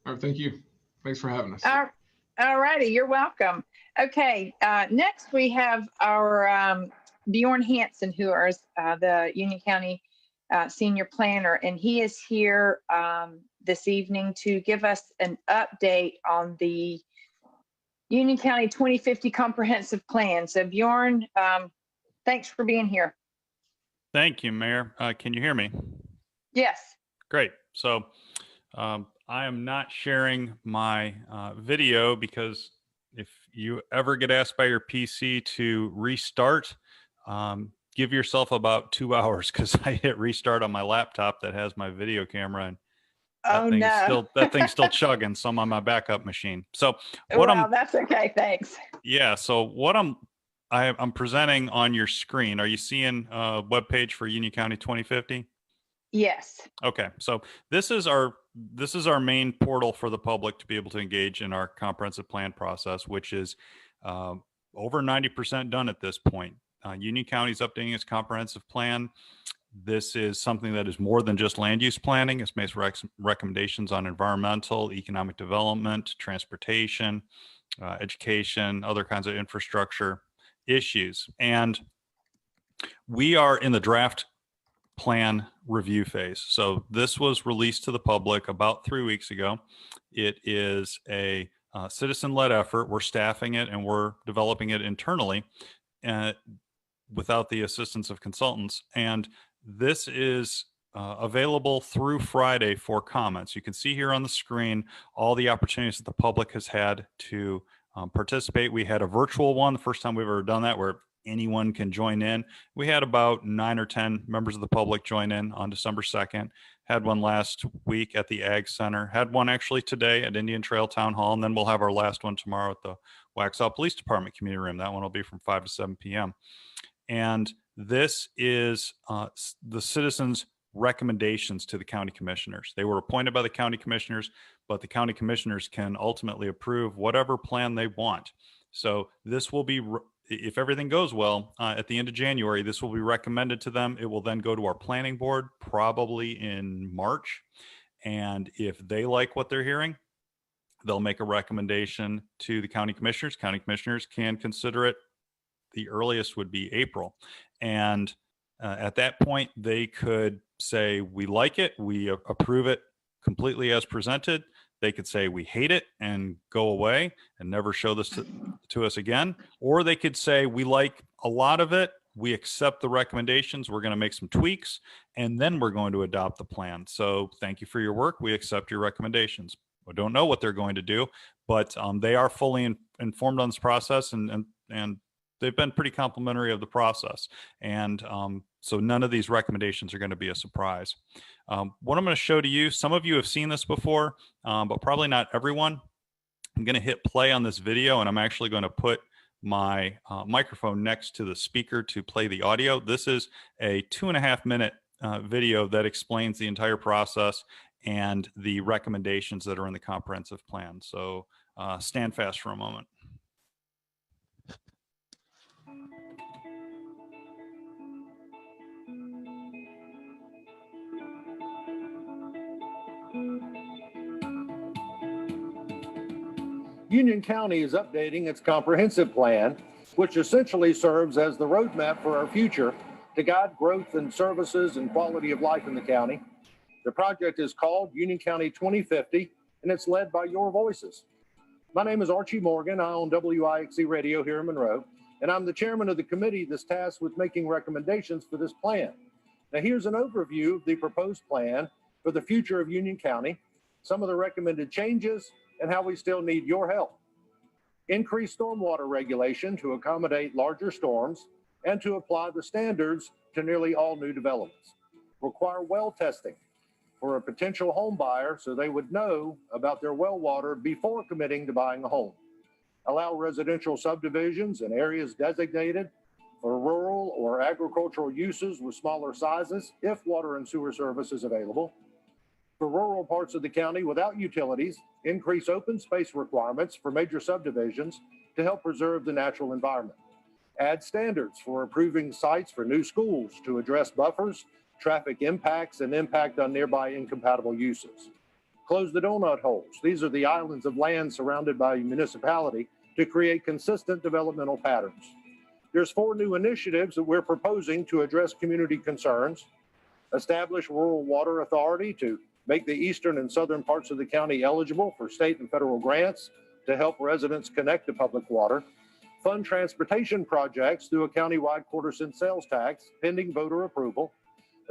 All right, thank you. Thanks for having us. All righty, you're welcome. Okay, next we have our Bjorn Hansen, who is the Union County Senior Planner, and he is here this evening to give us an update on the Union County 2050 Comprehensive Plan. So Bjorn, thanks for being here. Thank you, Mayor. Can you hear me? Yes. Great. So I am not sharing my video because if you ever get asked by your PC to restart, give yourself about 2 hours, because I hit restart on my laptop that has my video camera, and that thing's still chugging. So I'm on my backup machine. So that's okay. Thanks. Yeah. So what I'm presenting on your screen. Are you seeing a webpage for Union County 2050? Yes. Okay. So this is our main portal for the public to be able to engage in our comprehensive plan process, which is over 90% done at this point. Union County is updating its comprehensive plan. This is something that is more than just land use planning. It's made recommendations on environmental, economic development, transportation, education, other kinds of infrastructure issues. And we are in the draft plan review phase. So this was released to the public about 3 weeks ago. It is a citizen-led effort. We're staffing it and we're developing it internally without the assistance of consultants. And this is available through Friday for comments. You can see here on the screen all the opportunities that the public has had to participate. We had a virtual one, the first time we've ever done that, where anyone can join in. We had about 9 or 10 members of the public join in on December 2nd. Had one last week at the Ag Center. Had one actually today at Indian Trail Town Hall. And then we'll have our last one tomorrow at the Waxhaw Police Department Community Room. That one will be from 5 to 7 p.m. And this is the citizens' recommendations to the county commissioners. They were appointed by the county commissioners, but the county commissioners can ultimately approve whatever plan they want. So this will be, if everything goes well, at the end of January, this will be recommended to them. It will then go to our planning board probably in March. And if they like what they're hearing, they'll make a recommendation to the county commissioners. County commissioners can consider it. The earliest would be April. And at that point, they could say, we like it, we approve it completely as presented. They could say, we hate it and go away and never show this to us again. Or they could say, we like a lot of it, we accept the recommendations, we're going to make some tweaks, and then we're going to adopt the plan. So thank you for your work. We accept your recommendations. I don't know what they're going to do, but they are fully informed on this process, and they've been pretty complimentary of the process. And so none of these recommendations are going to be a surprise. What I'm going to show to you, some of you have seen this before, but probably not everyone. I'm going to hit play on this video, and I'm actually going to put my microphone next to the speaker to play the audio. This is a 2.5-minute video that explains the entire process and the recommendations that are in the comprehensive plan. So stand fast for a moment. Union County is updating its comprehensive plan, which essentially serves as the roadmap for our future to guide growth in services and quality of life in the county. The project is called Union County 2050, and it's led by your voices. My name is Archie Morgan. I own WIXC Radio here in Monroe, and I'm the chairman of the committee that's tasked with making recommendations for this plan. Now, here's an overview of the proposed plan for the future of Union County, some of the recommended changes, and how we still need your help. Increase stormwater regulation to accommodate larger storms and to apply the standards to nearly all new developments. Require well testing for a potential home buyer so they would know about their well water before committing to buying a home. Allow residential subdivisions in areas designated for rural or agricultural uses with smaller sizes if water and sewer service is available. For rural parts of the county without utilities, increase open space requirements for major subdivisions to help preserve the natural environment. Add standards for approving sites for new schools to address buffers, traffic impacts, and impact on nearby incompatible uses. Close the donut holes. These are the islands of land surrounded by a municipality to create consistent developmental patterns. There's 4 new initiatives that we're proposing to address community concerns. Establish Rural Water Authority to make the eastern and southern parts of the county eligible for state and federal grants to help residents connect to public water. Fund transportation projects through a countywide quarter-cent sales tax pending voter approval.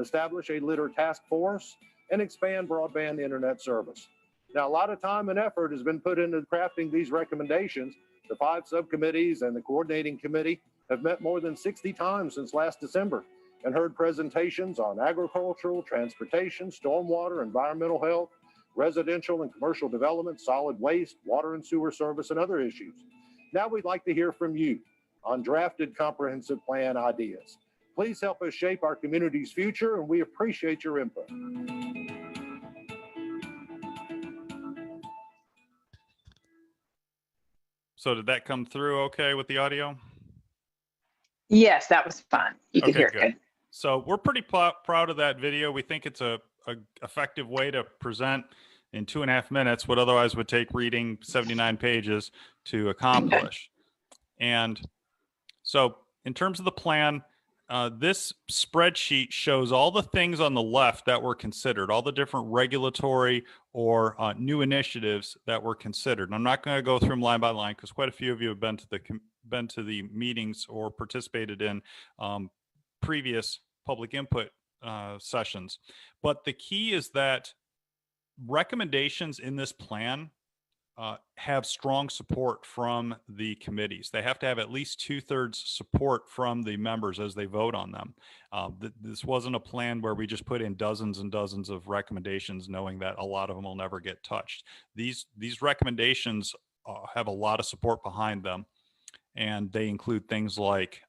Establish a litter task force and expand broadband internet service. Now, a lot of time and effort has been put into crafting these recommendations. The 5 subcommittees and the coordinating committee have met more than 60 times since last December and heard presentations on agricultural, transportation, stormwater, environmental health, residential and commercial development, solid waste, water and sewer service, and other issues. Now we'd like to hear from you on drafted comprehensive plan ideas. Please help us shape our community's future, and we appreciate your input. So did that come through okay with the audio? Yes, that was fun. You could Okay, hear it good. good. So we're pretty proud of that video. We think it's a effective way to present in 2.5 minutes what otherwise would take reading 79 pages to accomplish. And so in terms of the plan, this spreadsheet shows all the things on the left that were considered, all the different regulatory or new initiatives that were considered. And I'm not going to go through them line by line because quite a few of you have been to the meetings or participated in previous public input sessions. But the key is that recommendations in this plan have strong support from the committees. They have to have at least 2/3 support from the members as they vote on them. This wasn't a plan where we just put in dozens and dozens of recommendations knowing that a lot of them will never get touched. These recommendations have a lot of support behind them, and they include things like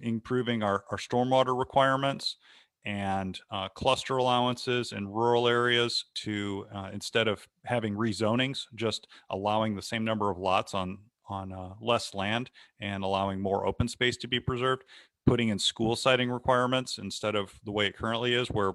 improving our stormwater requirements and cluster allowances in rural areas to instead of having rezonings, just allowing the same number of lots on less land and allowing more open space to be preserved, putting in school siting requirements instead of the way it currently is, where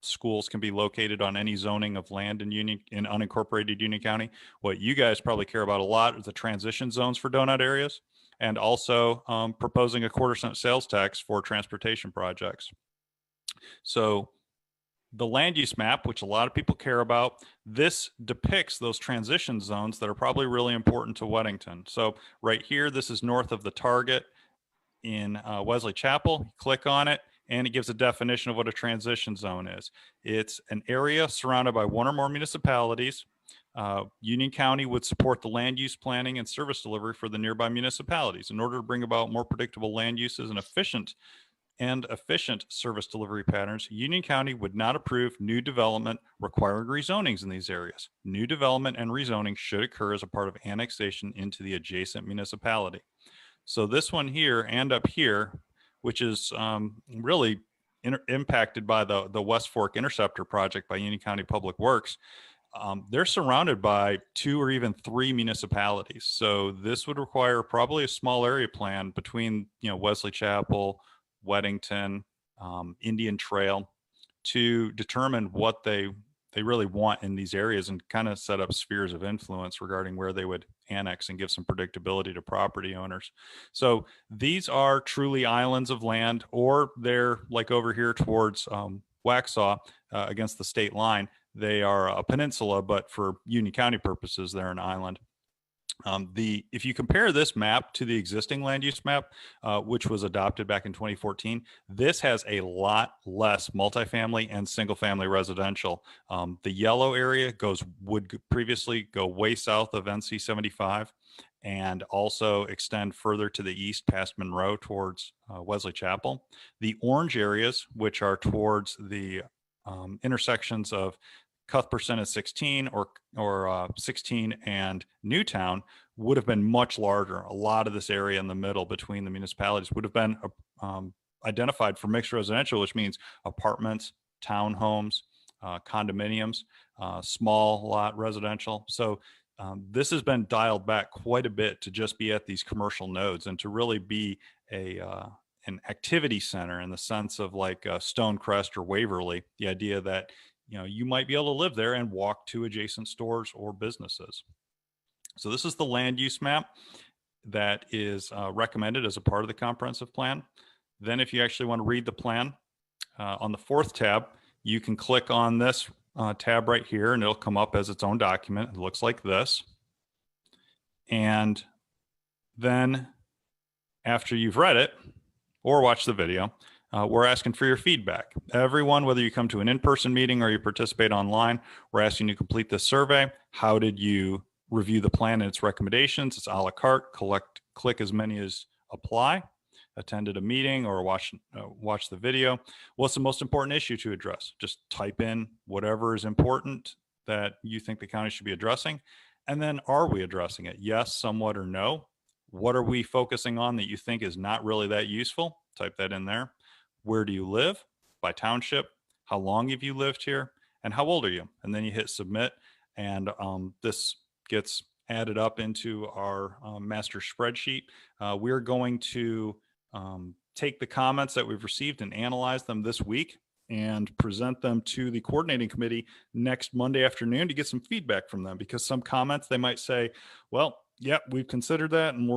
schools can be located on any zoning of land in unincorporated Union County. What you guys probably care about a lot is the transition zones for donut areas, and also proposing a 1/4 cent sales tax for transportation projects. So the land use map, which a lot of people care about, this depicts those transition zones that are probably really important to Weddington. So right here, this is north of the Target in Wesley Chapel. You click on it, and it gives a definition of what a transition zone is. It's an area surrounded by one or more municipalities. Union County would support the land use planning and service delivery for the nearby municipalities. In order to bring about more predictable land uses and efficient service delivery patterns, Union County would not approve new development requiring rezonings in these areas. New development and rezoning should occur as a part of annexation into the adjacent municipality. So this one here and up here, which is really impacted by the West Fork Interceptor project by Union County Public Works, they're surrounded by 2 or even 3 municipalities. So this would require probably a small area plan between, Wesley Chapel, Weddington, Indian Trail, to determine what they really want in these areas and kind of set up spheres of influence regarding where they would annex and give some predictability to property owners. So these are truly islands of land, or they're like over here towards Waxhaw against the state line. They are a peninsula, but for Union County purposes, they're an island. If you compare this map to the existing land use map, which was adopted back in 2014, this has a lot less multifamily and single family residential. The yellow area would previously go way south of NC 75 and also extend further to the east past Monroe towards Wesley Chapel. The orange areas, which are towards the intersections of Cuthbertson at 16 or 16 and Newtown, would have been much larger. A lot of this area in the middle between the municipalities would have been identified for mixed residential, which means apartments, townhomes, condominiums, small lot residential. So this has been dialed back quite a bit to just be at these commercial nodes and to really be an activity center in the sense of like Stonecrest or Waverly, the idea that you might be able to live there and walk to adjacent stores or businesses. So this is the land use map that is recommended as a part of the comprehensive plan. Then if you actually want to read the plan, on the 4th tab, you can click on this tab right here and it'll come up as its own document. It looks like this. And then after you've read it or watched the video, we're asking for your feedback. Everyone, whether you come to an in-person meeting or you participate online, we're asking you to complete this survey. How did you review the plan and its recommendations? It's a la carte. Click as many as apply. Attended a meeting or watch the video. What's the most important issue to address? Just type in whatever is important that you think the county should be addressing. And then, are we addressing it? Yes, somewhat, or no. What are we focusing on that you think is not really that useful? Type that in there. Where do you live? By township. How long have you lived here? And how old are you? And then you hit submit. And this gets added up into our master spreadsheet. We're going to take the comments that we've received and analyze them this week and present them to the coordinating committee next Monday afternoon to get some feedback from them, because some comments they might say, well, yeah, we've considered that and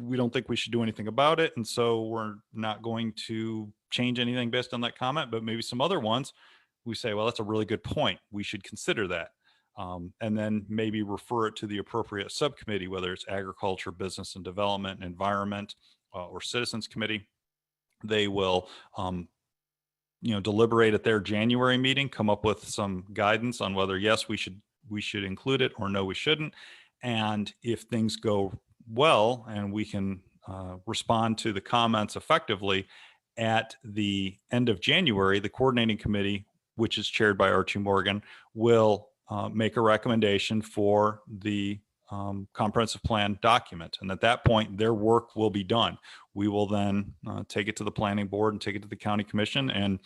we don't think we should do anything about it. And so we're not going to change anything based on that comment, but maybe some other ones we say, well, that's a really good point. We should consider that. And then maybe refer it to the appropriate subcommittee, whether it's agriculture, business and development, environment, or citizens committee. They will deliberate at their January meeting, come up with some guidance on whether yes, we should include it, or no, we shouldn't. And if things go well and we can respond to the comments effectively at the end of January, the coordinating committee, which is chaired by Archie Morgan, will make a recommendation for the comprehensive plan document. And at that point, their work will be done. We will then take it to the planning board and take it to the county commission and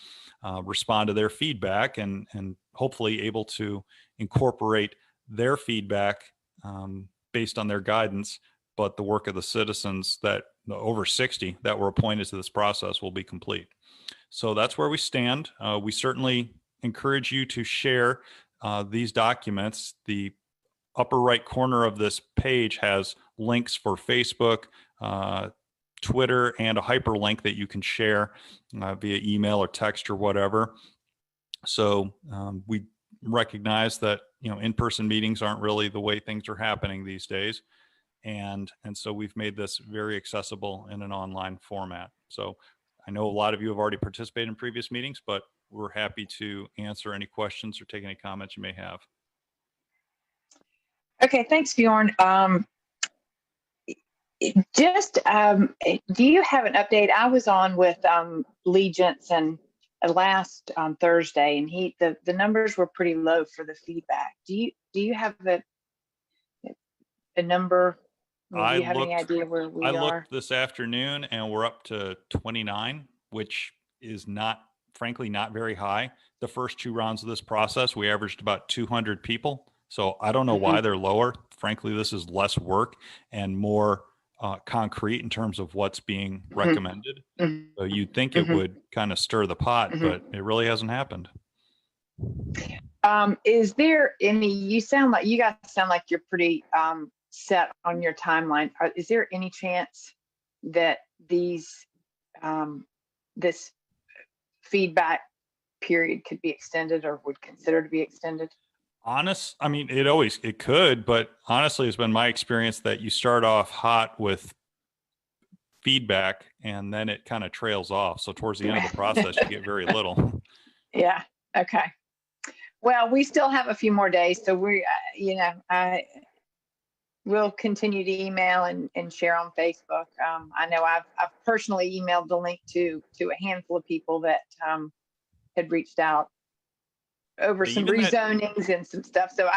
respond to their feedback, and hopefully able to incorporate their feedback based on their guidance. But the work of the citizens, that the over 60 that were appointed to this process, will be complete. So that's where we stand. We certainly encourage you to share these documents. The upper right corner of this page has links for Facebook, Twitter, and a hyperlink that you can share via email or text or whatever. So we recognize that in-person meetings aren't really the way things are happening these days. And so we've made this very accessible in an online format. So I know a lot of you have already participated in previous meetings, but we're happy to answer any questions or take any comments you may have. Okay, thanks, Bjorn. Do you have an update? I was on with Lee Jensen last Thursday, and the numbers were pretty low for the feedback. Do you have a number? Do you have any idea where we are? I looked this afternoon, and we're up to 29, which is frankly not very high. The first 2 rounds of this process, we averaged about 200 people. So I don't know why they're lower. Frankly, this is less work and more concrete in terms of what's being recommended. So you'd think it would kind of stir the pot, but it really hasn't happened. Is there any, you guys sound like you're pretty set on your timeline. Is there any chance that this feedback period could be extended, or would consider to be extended? It could, but honestly, it's been my experience that you start off hot with feedback and then it kind of trails off. So towards the end of the process, you get very little. Yeah. Okay. Well, we still have a few more days, so we'll continue to email and share on Facebook. I know I've personally emailed the link to a handful of people that had reached out over some rezonings and some stuff. So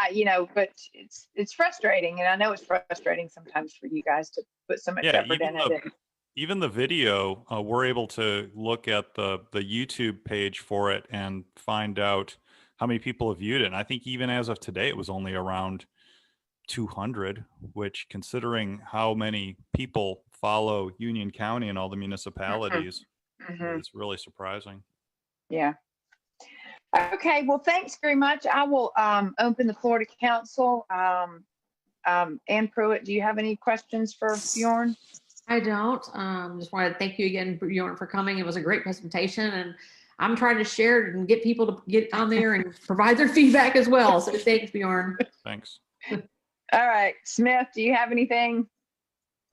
but it's frustrating, and I know it's frustrating sometimes for you guys to put so much effort in it. Even the video, we're able to look at the YouTube page for it and find out how many people have viewed it. And I think even as of today, it was only around 200, which, considering how many people follow Union County and all the municipalities, it's really surprising. Yeah. Okay, well, thanks very much. I will open the floor to council. Ann Pruitt, do you have any questions for Bjorn? I don't. Just wanted to thank you again, Bjorn, for coming. It was a great presentation, and I'm trying to share it and get people to get on there and provide their feedback as well. So thanks, Bjorn. Thanks. All right, Smith, do you have anything?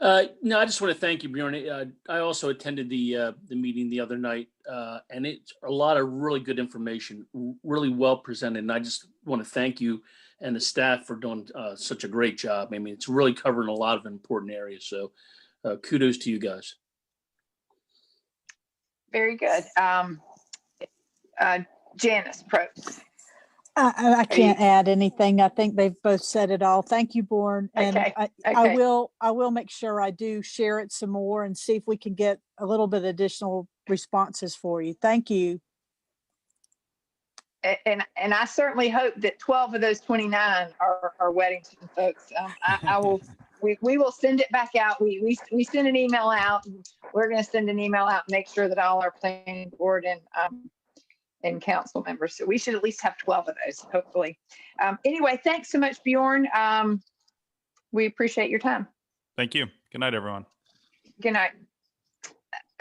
No, I just want to thank you, Bjorn. I also attended the meeting the other night, and it's a lot of really good information, really well presented. And I just want to thank you and the staff for doing such a great job. I mean, it's really covering a lot of important areas. So kudos to you guys. Very good. Janice Probst. I can't add anything. I think they've both said it all. Thank you, Bjorn. And I will make sure I do share it some more and see if we can get a little bit additional responses for you. Thank you. And I certainly hope that 12 of those 29 are Weddington folks. I will. We will send it back out. We send an email out. We're going to send an email out and make sure that all our planning board and council members. So we should at least have 12 of those, hopefully. Anyway, thanks so much, Bjorn. We appreciate your time. Thank you. Good night, everyone. Good night.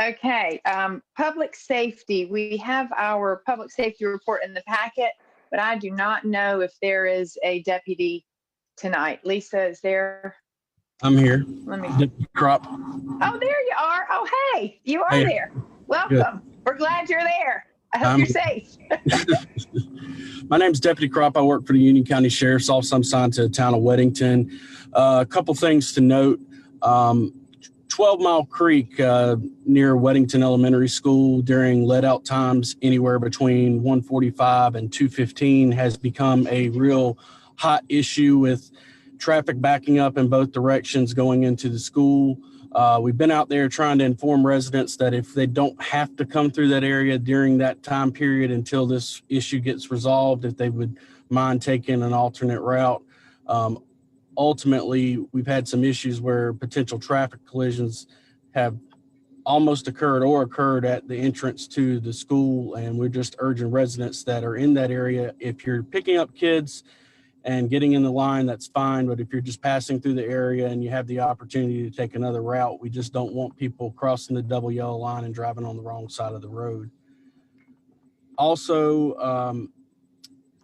Okay, public safety. We have our public safety report in the packet, but I do not know if there is a deputy tonight. Lisa, is there? I'm here. Let me. Crop. Oh, there you are. Oh, hey, you are there. Welcome. Good. We're glad you're there. I hope you're safe. My name's Deputy Crop. I work for the Union County Sheriff's Office. I'm signed to the town of Weddington. A couple things to note. 12 Mile Creek near Weddington Elementary School during let out times anywhere between 1:45 and 2:15 has become a real hot issue with traffic backing up in both directions going into the school. We've been out there trying to inform residents that if they don't have to come through that area during that time period until this issue gets resolved, if they would mind taking an alternate route. Ultimately, we've had some issues where potential traffic collisions have almost occurred or occurred at the entrance to the school. And we're just urging residents that are in that area, if you're picking up kids and getting in the line, that's fine. But if you're just passing through the area and you have the opportunity to take another route, we just don't want people crossing the double yellow line and driving on the wrong side of the road. Also,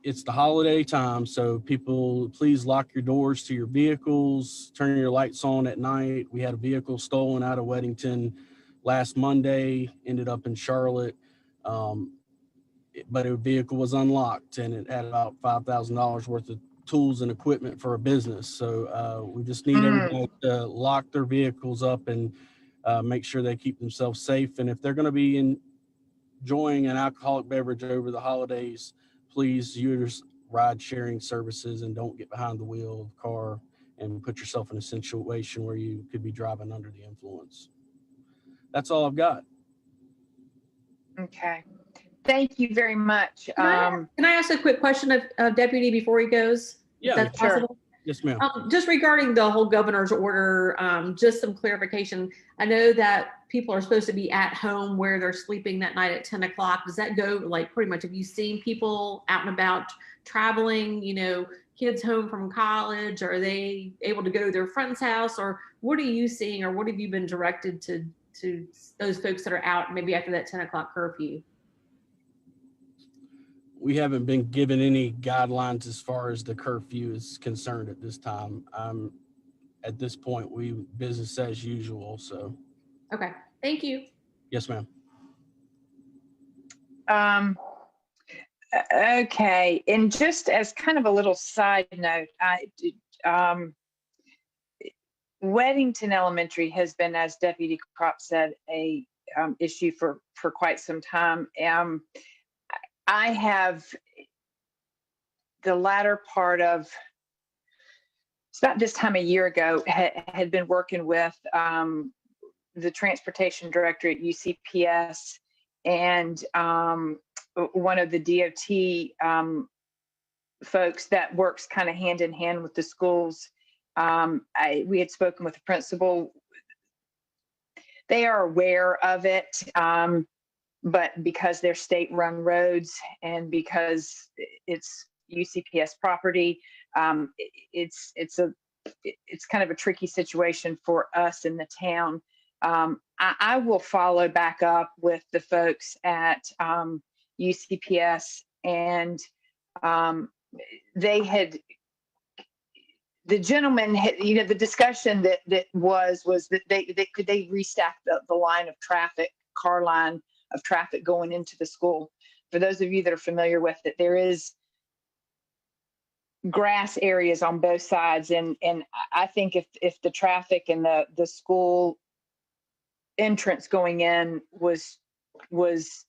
it's the holiday time, so people, please lock your doors to your vehicles, turn your lights on at night. We had a vehicle stolen out of Weddington last Monday, ended up in Charlotte, but a vehicle was unlocked and it had about $5,000 worth of tools and equipment for a business. So we just need everybody to lock their vehicles up and make sure they keep themselves safe. And if they're going to be enjoying an alcoholic beverage over the holidays, please use ride sharing services and don't get behind the wheel of a car and put yourself in a situation where you could be driving under the influence. That's all I've got. Okay. Thank you very much. Can I ask a quick question of Deputy before he goes? Yeah, If that's sure. possible? Yes, ma'am. Just regarding the whole governor's order, just some clarification. I know that people are supposed to be at home where they're sleeping that night at 10 o'clock. Does that go like pretty much, have you seen people out and about traveling, you know, kids home from college? Are they able to go to their friend's house, or what are you seeing, or what have you been directed to those folks that are out maybe after that 10 o'clock curfew? We haven't been given any guidelines as far as the curfew is concerned at this time. At this point, we business as usual. So. Okay, thank you. Yes, ma'am. Okay, and just as kind of a little side note, Weddington Elementary has been, as Deputy Crop said, a issue for quite some time. I have the latter part of, it's about this time a year ago, had been working with the transportation director at UCPS and one of the DOT folks that works kind of hand in hand with the schools. We had spoken with the principal. They are aware of it. But because they're state-run roads and because it's UCPS property, it's kind of a tricky situation for us in the town. I will follow back up with the folks at UCPS, and the gentleman had, you know, the discussion that was that they could restack the line of traffic, car line of traffic going into the school. For those of you that are familiar with it, there is grass areas on both sides, and I think if the traffic and the school entrance going in was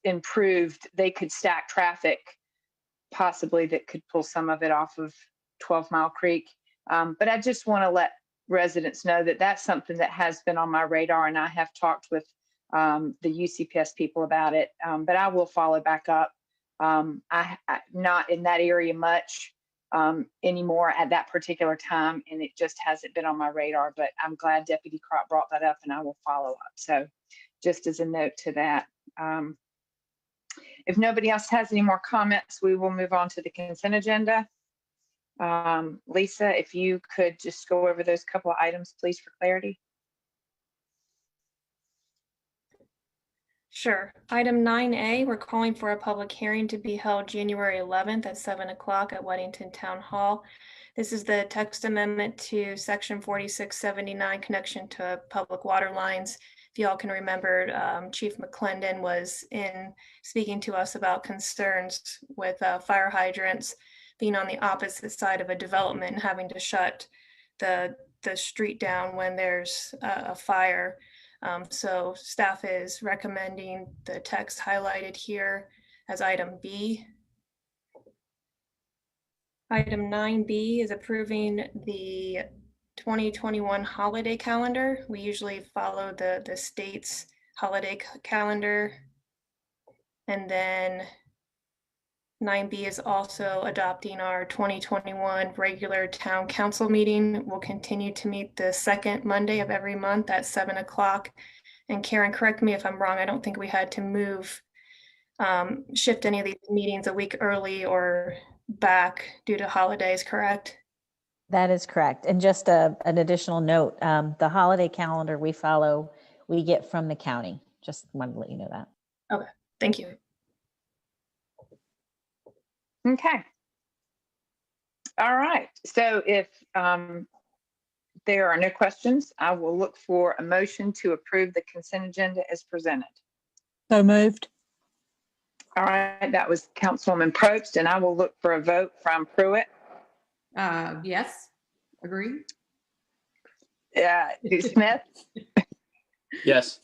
improved, they could stack traffic possibly that could pull some of it off of 12 Mile Creek. But I just want to let residents know that that's something that has been on my radar, and I have talked with the UCPS people about it, but I will follow back up. I'm not in that area much anymore at that particular time, and it just hasn't been on my radar, but I'm glad Deputy Crop brought that up, and I will follow up. So just as a note to that. If nobody else has any more comments, we will move on to the consent agenda. Lisa, if you could just go over those couple of items, please, for clarity. Sure. Item 9A, we're calling for a public hearing to be held January 11th at 7 o'clock at Weddington Town Hall. This is the text amendment to Section 4679, connection to public water lines. if y'all can remember, Chief McClendon was in speaking to us about concerns with fire hydrants being on the opposite side of a development and having to shut the street down when there's a fire. So staff is recommending the text highlighted here as item B. Item 9B is approving the 2021 holiday calendar. We usually follow the state's holiday calendar. And then 9B is also adopting our 2021 regular town council meeting. We'll continue to meet the second Monday of every month at 7 o'clock. And Karen, correct me if I'm wrong, I don't think we had to move, shift any of these meetings a week early or back due to holidays, correct? That is correct. And just an additional note, the holiday calendar we follow, we get from the county. Just wanted to let you know that. Okay, thank you. Okay. All right. So if there are no questions, I will look for a motion to approve the consent agenda as presented. So moved. All right. That was Councilwoman Probst, and I will look for a vote from Pruitt. Yes, agree. Smith. Yes.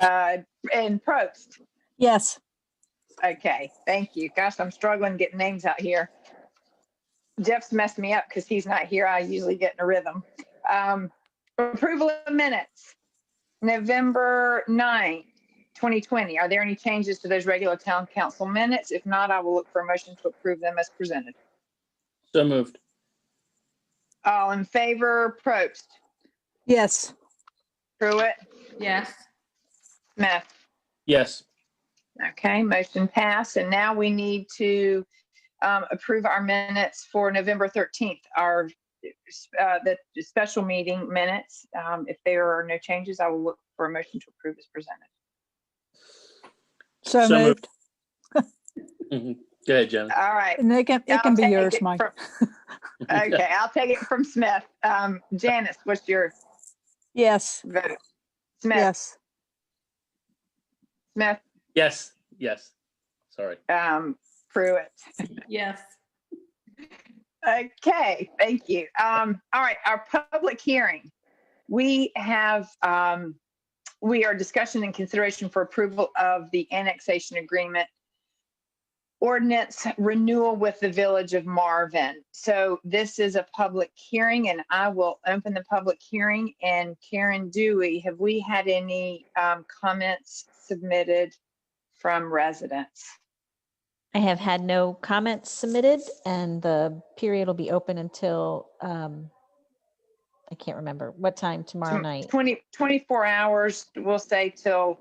And Probst. Yes. Okay, thank you. Gosh, I'm struggling getting names out here. Jeff's messed me up because he's not here. I usually get in a rhythm. Approval of minutes, November 9th, 2020. Are there any changes to those regular town council minutes? If not, I will look for a motion to approve them as presented. So moved. All in favor, Probst. Yes. Pruitt. Yes. Smith. Yes. Okay, motion passed. And now we need to approve our minutes for November 13th, our the special meeting minutes. If there are no changes, I will look for a motion to approve as presented. So moved. Go ahead, Jen. All right. And it can be yours, Mike. Okay, I'll take it from Smith. Janice, what's your Yes. vote? Smith. Yes. Smith. Yes. Yes. Sorry. Pruitt. Yes. Okay, thank you. All right, our public hearing. We have, we are discussion and consideration for approval of the annexation agreement ordinance renewal with the Village of Marvin. So this is a public hearing, and I will open the public hearing. And Karen Dewey, have we had any comments submitted from residents? I have had no comments submitted, and the period will be open until, I can't remember what time tomorrow night. 24 hours, we'll say till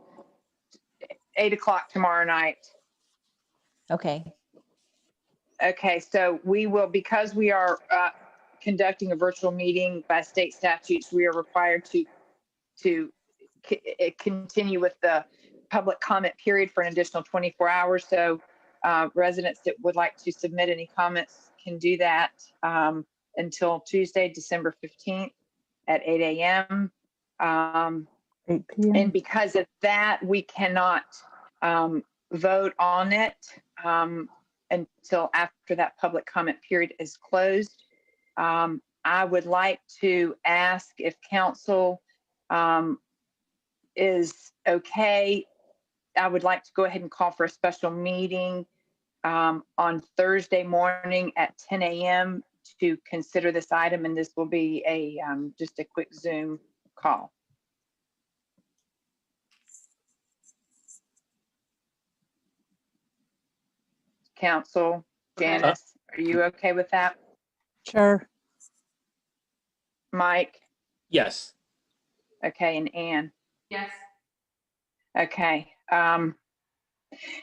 8 o'clock tomorrow night. Okay. Okay, so we will, because we are conducting a virtual meeting by state statutes, we are required to continue with the public comment period for an additional 24 hours. So residents that would like to submit any comments can do that until Tuesday, December 15th at 8 a.m. 8 p.m. And because of that, we cannot vote on it until after that public comment period is closed. I would like to ask if council is okay. I would like to go ahead and call for a special meeting on Thursday morning at 10 a.m. to consider this item, and this will be a just a quick Zoom call. Council, Janice, are you okay with that? Sure. Mike? Yes. Okay, and Ann? Yes. Okay.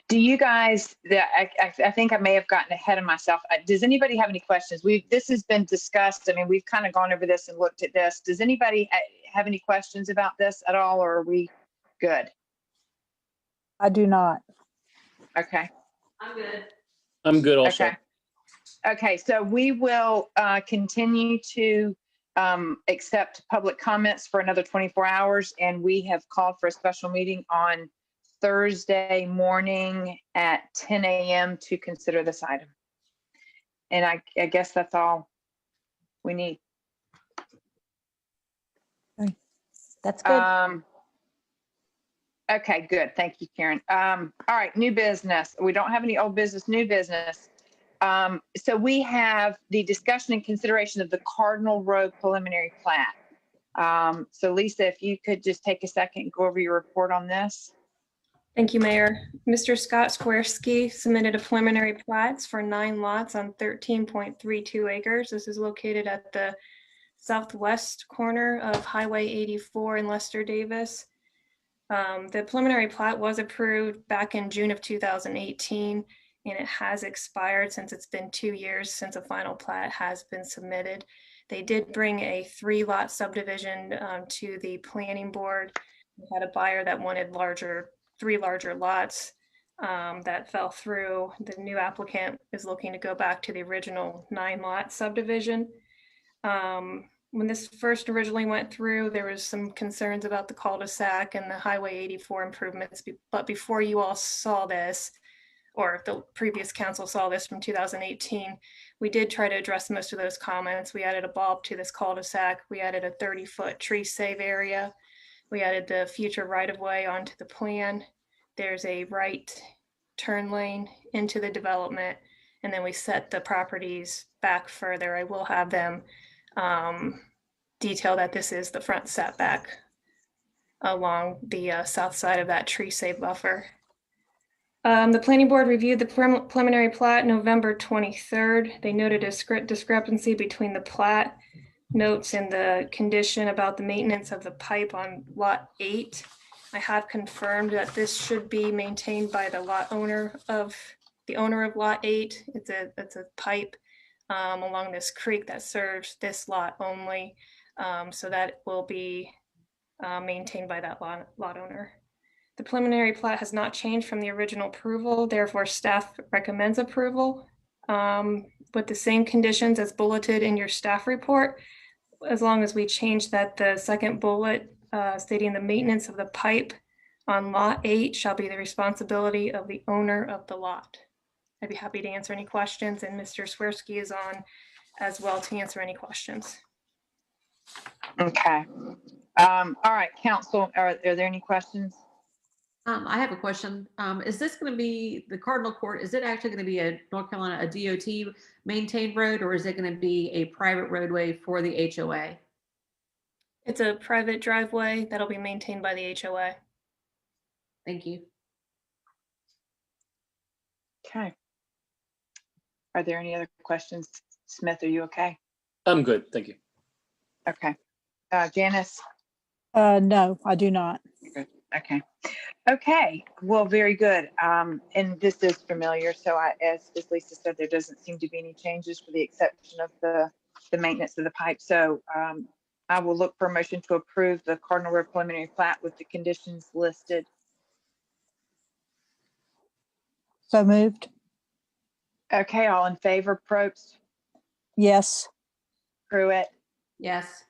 Do you guys, I think I may have gotten ahead of myself. Does anybody have any questions? This has been discussed. I mean, we've kind of gone over this and looked at this. Does anybody have any questions about this at all, or are we good? I do not. Okay. I'm good. I'm good also. Okay. Okay, so we will continue to accept public comments for another 24 hours. And we have called for a special meeting on Thursday morning at 10 a.m. to consider this item. And I guess that's all we need. That's good. Okay, good. Thank you, Karen. All right, new business. We don't have any old business, new business. So we have the discussion and consideration of the Cardinal Road preliminary plat. So Lisa, if you could just take a second and go over your report on this. Thank you, Mayor. Mr. Scott Squaresky submitted a preliminary plats for 9 lots on 13.32 acres. This is located at the southwest corner of Highway 84 in Lester Davis. The preliminary plat was approved back in June of 2018, and it has expired since it's been 2 years since a final plat has been submitted. They did bring a 3-lot subdivision to the planning board. We had a buyer that wanted 3 larger lots that fell through. The new applicant is looking to go back to the original 9-lot subdivision. When this first originally went through, there was some concerns about the cul-de-sac and the Highway 84 improvements. But before you all saw this, or the previous council saw this from 2018, we did try to address most of those comments. We added a bulb to this cul-de-sac. We added a 30-foot tree save area. We added the future right-of-way onto the plan. There's a right turn lane into the development, and then we set the properties back further. I will have them detail that this is the front setback along the south side of that tree save buffer. The planning board reviewed the preliminary plat November 23rd. They noted a discrepancy between the plat notes and the condition about the maintenance of the pipe on lot 8. I have confirmed that this should be maintained by the owner of lot 8. It's a pipe along this creek that serves this lot only. So that will be maintained by that lot owner. The preliminary plat has not changed from the original approval, therefore staff recommends approval with the same conditions as bulleted in your staff report, as long as we change that the second bullet stating the maintenance of the pipe on lot 8 shall be the responsibility of the owner of the lot. I'd be happy to answer any questions, and Mr. Swirsky is on as well to answer any questions. Okay. All right, council, are there any questions? I have a question. Is this going to be the Cardinal Court? Is it actually going to be a North Carolina, a DOT maintained road, or is it going to be a private roadway for the HOA? It's a private driveway that'll be maintained by the HOA. Thank you. Okay. Are there any other questions? Smith, are you okay? I'm good, thank you. Okay. Janice? No, I do not. Good. Okay. Okay. Well, very good. And this is familiar. So as Lisa said, there doesn't seem to be any changes for the exception of the maintenance of the pipe. So I will look for a motion to approve the Cardinal Road preliminary plat with the conditions listed. So moved. Okay. All in favor, Probst? Yes. Pruitt? Yes.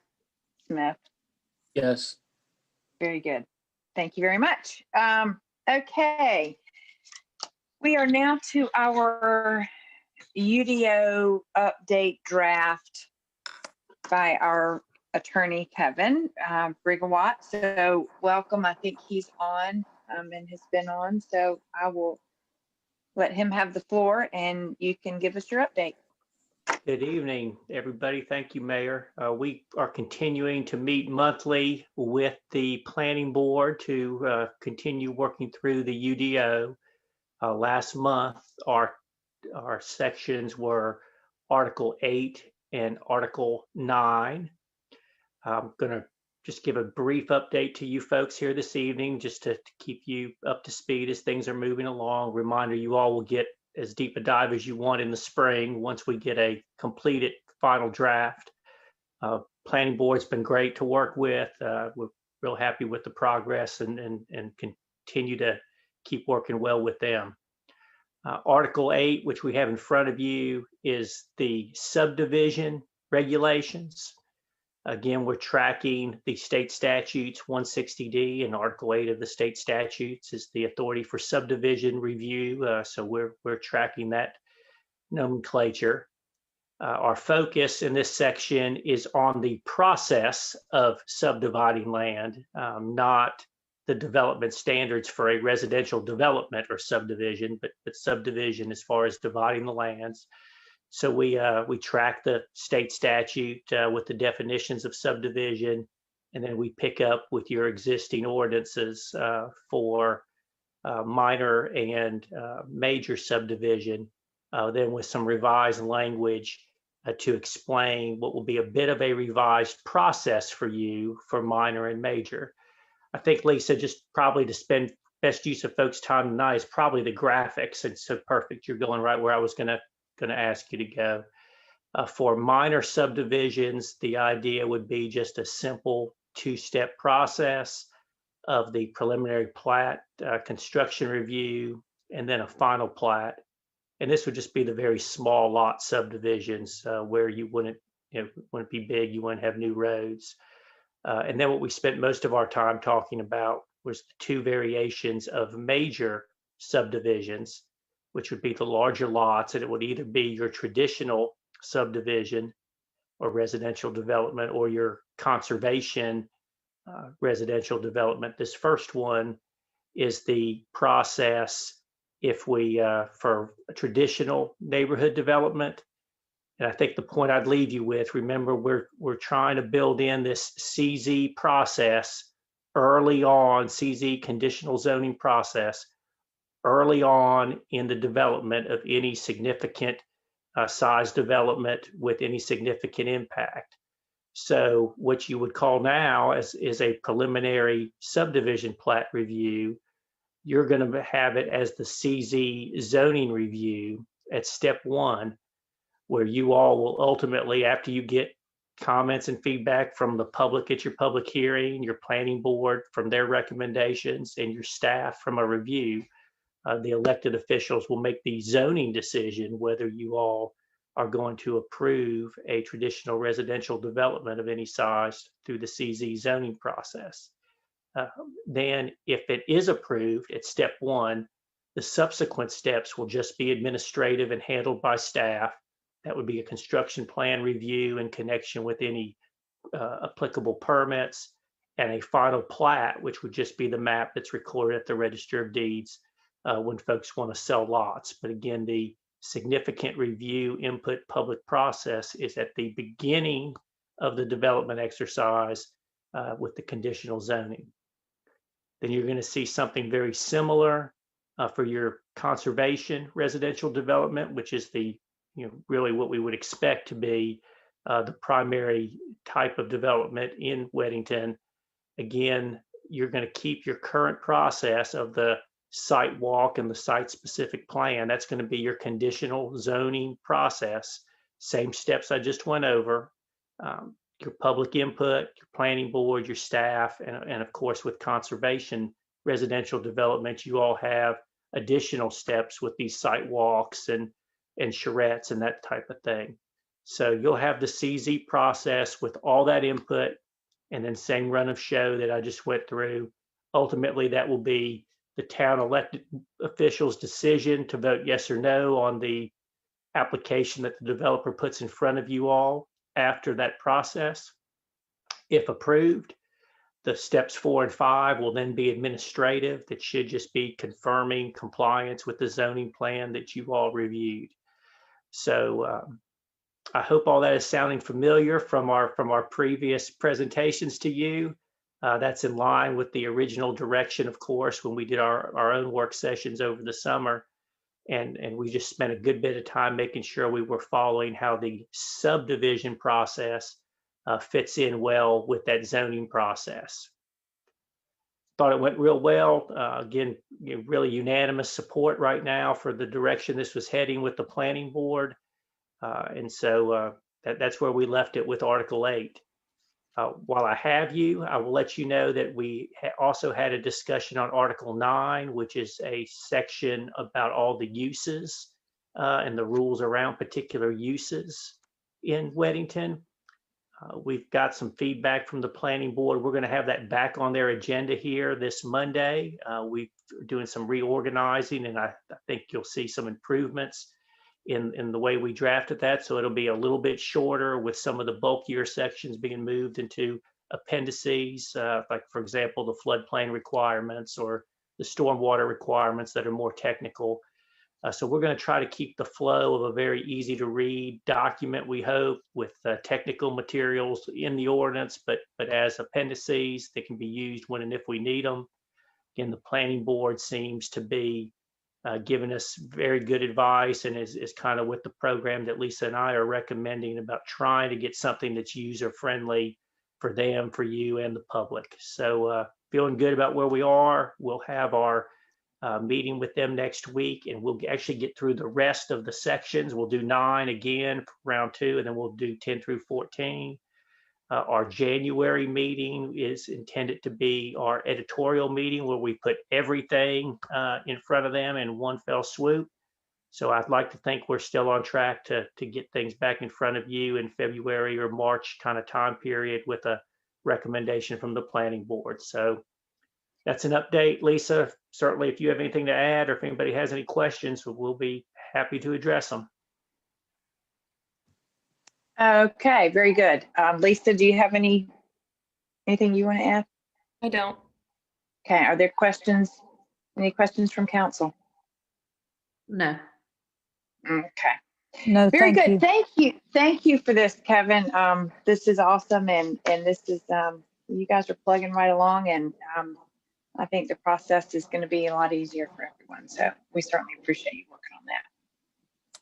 Smith? Yes. Very good. Thank you very much. Okay. We are now to our UDO update draft by our attorney, Kevin Brigawatt. So welcome. I think he's on and has been on. So I will let him have the floor and you can give us your update. Good evening, everybody. Thank you, Mayor. We are continuing to meet monthly with the planning board to continue working through the UDO. Last month, our sections were Article 8 and Article 9. I'm going to just give a brief update to you folks here this evening, just to keep you up to speed as things are moving along. Reminder, you all will get as deep a dive as you want in the spring once we get a completed final draft. Planning board's been great to work with. We're real happy with the progress and continue to keep working well with them. Article 8, which we have in front of you, is the subdivision regulations. Again, we're tracking the state statutes. 160D and Article 8 of the state statutes is the authority for subdivision review. So we're tracking that nomenclature. Our focus in this section is on the process of subdividing land, not the development standards for a residential development or subdivision, but subdivision as far as dividing the lands. So we track the state statute with the definitions of subdivision, and then we pick up with your existing ordinances for minor and major subdivision, then with some revised language to explain what will be a bit of a revised process for you for minor and major. I think, Lisa, just probably to spend best use of folks' time tonight is probably the graphics. It's so perfect. You're going right where I was going to ask you to go. For minor subdivisions, the idea would be just a simple two-step process of the preliminary plat, construction review, and then a final plat. And this would just be the very small lot subdivisions where you wouldn't be big, you wouldn't have new roads. And then what we spent most of our time talking about was the two variations of major subdivisions, which would be the larger lots, and it would either be your traditional subdivision or residential development or your conservation residential development. This first one is the process if we for a traditional neighborhood development. And I think the point I'd leave you with, remember, we're trying to build in this CZ process early on, CZ conditional zoning process early on in the development of any significant size development with any significant impact. So what you would call now is a preliminary subdivision plat review, you're going to have it as the CZ zoning review at step one, where you all will ultimately, after you get comments and feedback from the public at your public hearing, your planning board from their recommendations, and your staff from a review, the elected officials will make the zoning decision whether you all are going to approve a traditional residential development of any size through the CZ zoning process. Then if it is approved at step one, the subsequent steps will just be administrative and handled by staff. That would be a construction plan review in connection with any applicable permits, and a final plat, which would just be the map that's recorded at the Register of Deeds when folks want to sell lots. But again, the significant review input public process is at the beginning of the development exercise with the conditional zoning. Then you're going to see something very similar for your conservation residential development, which is the really what we would expect to be the primary type of development in Weddington. Again, you're going to keep your current process of the site walk and the site specific plan. That's going to be your conditional zoning process. Same steps I just went over. Your public input, your planning board, your staff, and of course with conservation residential development, you all have additional steps with these site walks and charrettes and that type of thing. So you'll have the CZ process with all that input, and then same run of show that I just went through. Ultimately, that will be the town elected officials' decision to vote yes or no on the application that the developer puts in front of you all after that process. If approved, the steps 4 and 5 will then be administrative. That should just be confirming compliance with the zoning plan that you all reviewed. So I hope all that is sounding familiar from our previous presentations to you. That's in line with the original direction, of course, when we did our own work sessions over the summer. And we just spent a good bit of time making sure we were following how the subdivision process fits in well with that zoning process. Thought it went real well. Again, really unanimous support right now for the direction this was heading with the planning board. And so that's where we left it with Article 8. While I have you, I will let you know that we also had a discussion on Article 9, which is a section about all the uses and the rules around particular uses in Weddington. We've got some feedback from the planning board. We're going to have that back on their agenda here this Monday. We're doing some reorganizing, and I think you'll see some improvements in the way we drafted that. So it'll be a little bit shorter with some of the bulkier sections being moved into appendices, like, for example, the floodplain requirements or the stormwater requirements that are more technical. So we're going to try to keep the flow of a very easy to read document, we hope, with technical materials in the ordinance, but as appendices that can be used when and if we need them. Again, the planning board seems to be giving us very good advice, and is kind of with the program that Lisa and I are recommending about trying to get something that's user friendly for them, for you, and the public. So feeling good about where we are. We'll have our meeting with them next week, and we'll actually get through the rest of the sections. We'll do 9 again for round 2, and then we'll do 10 through 14. Our January meeting is intended to be our editorial meeting, where we put everything in front of them in one fell swoop. So I'd like to think we're still on track to get things back in front of you in February or March kind of time period with a recommendation from the planning board. So that's an update, Lisa. Certainly, if you have anything to add, or if anybody has any questions, we'll be happy to address them. Okay, very good. Lisa, do you have anything you want to add? I don't. Okay, are there questions? Any questions from council? No. Okay. No, Very thank good. you. Thank you for this, Kevin. This is awesome, and this is you guys are plugging right along, and I think the process is going to be a lot easier for everyone. So we certainly appreciate you working on that.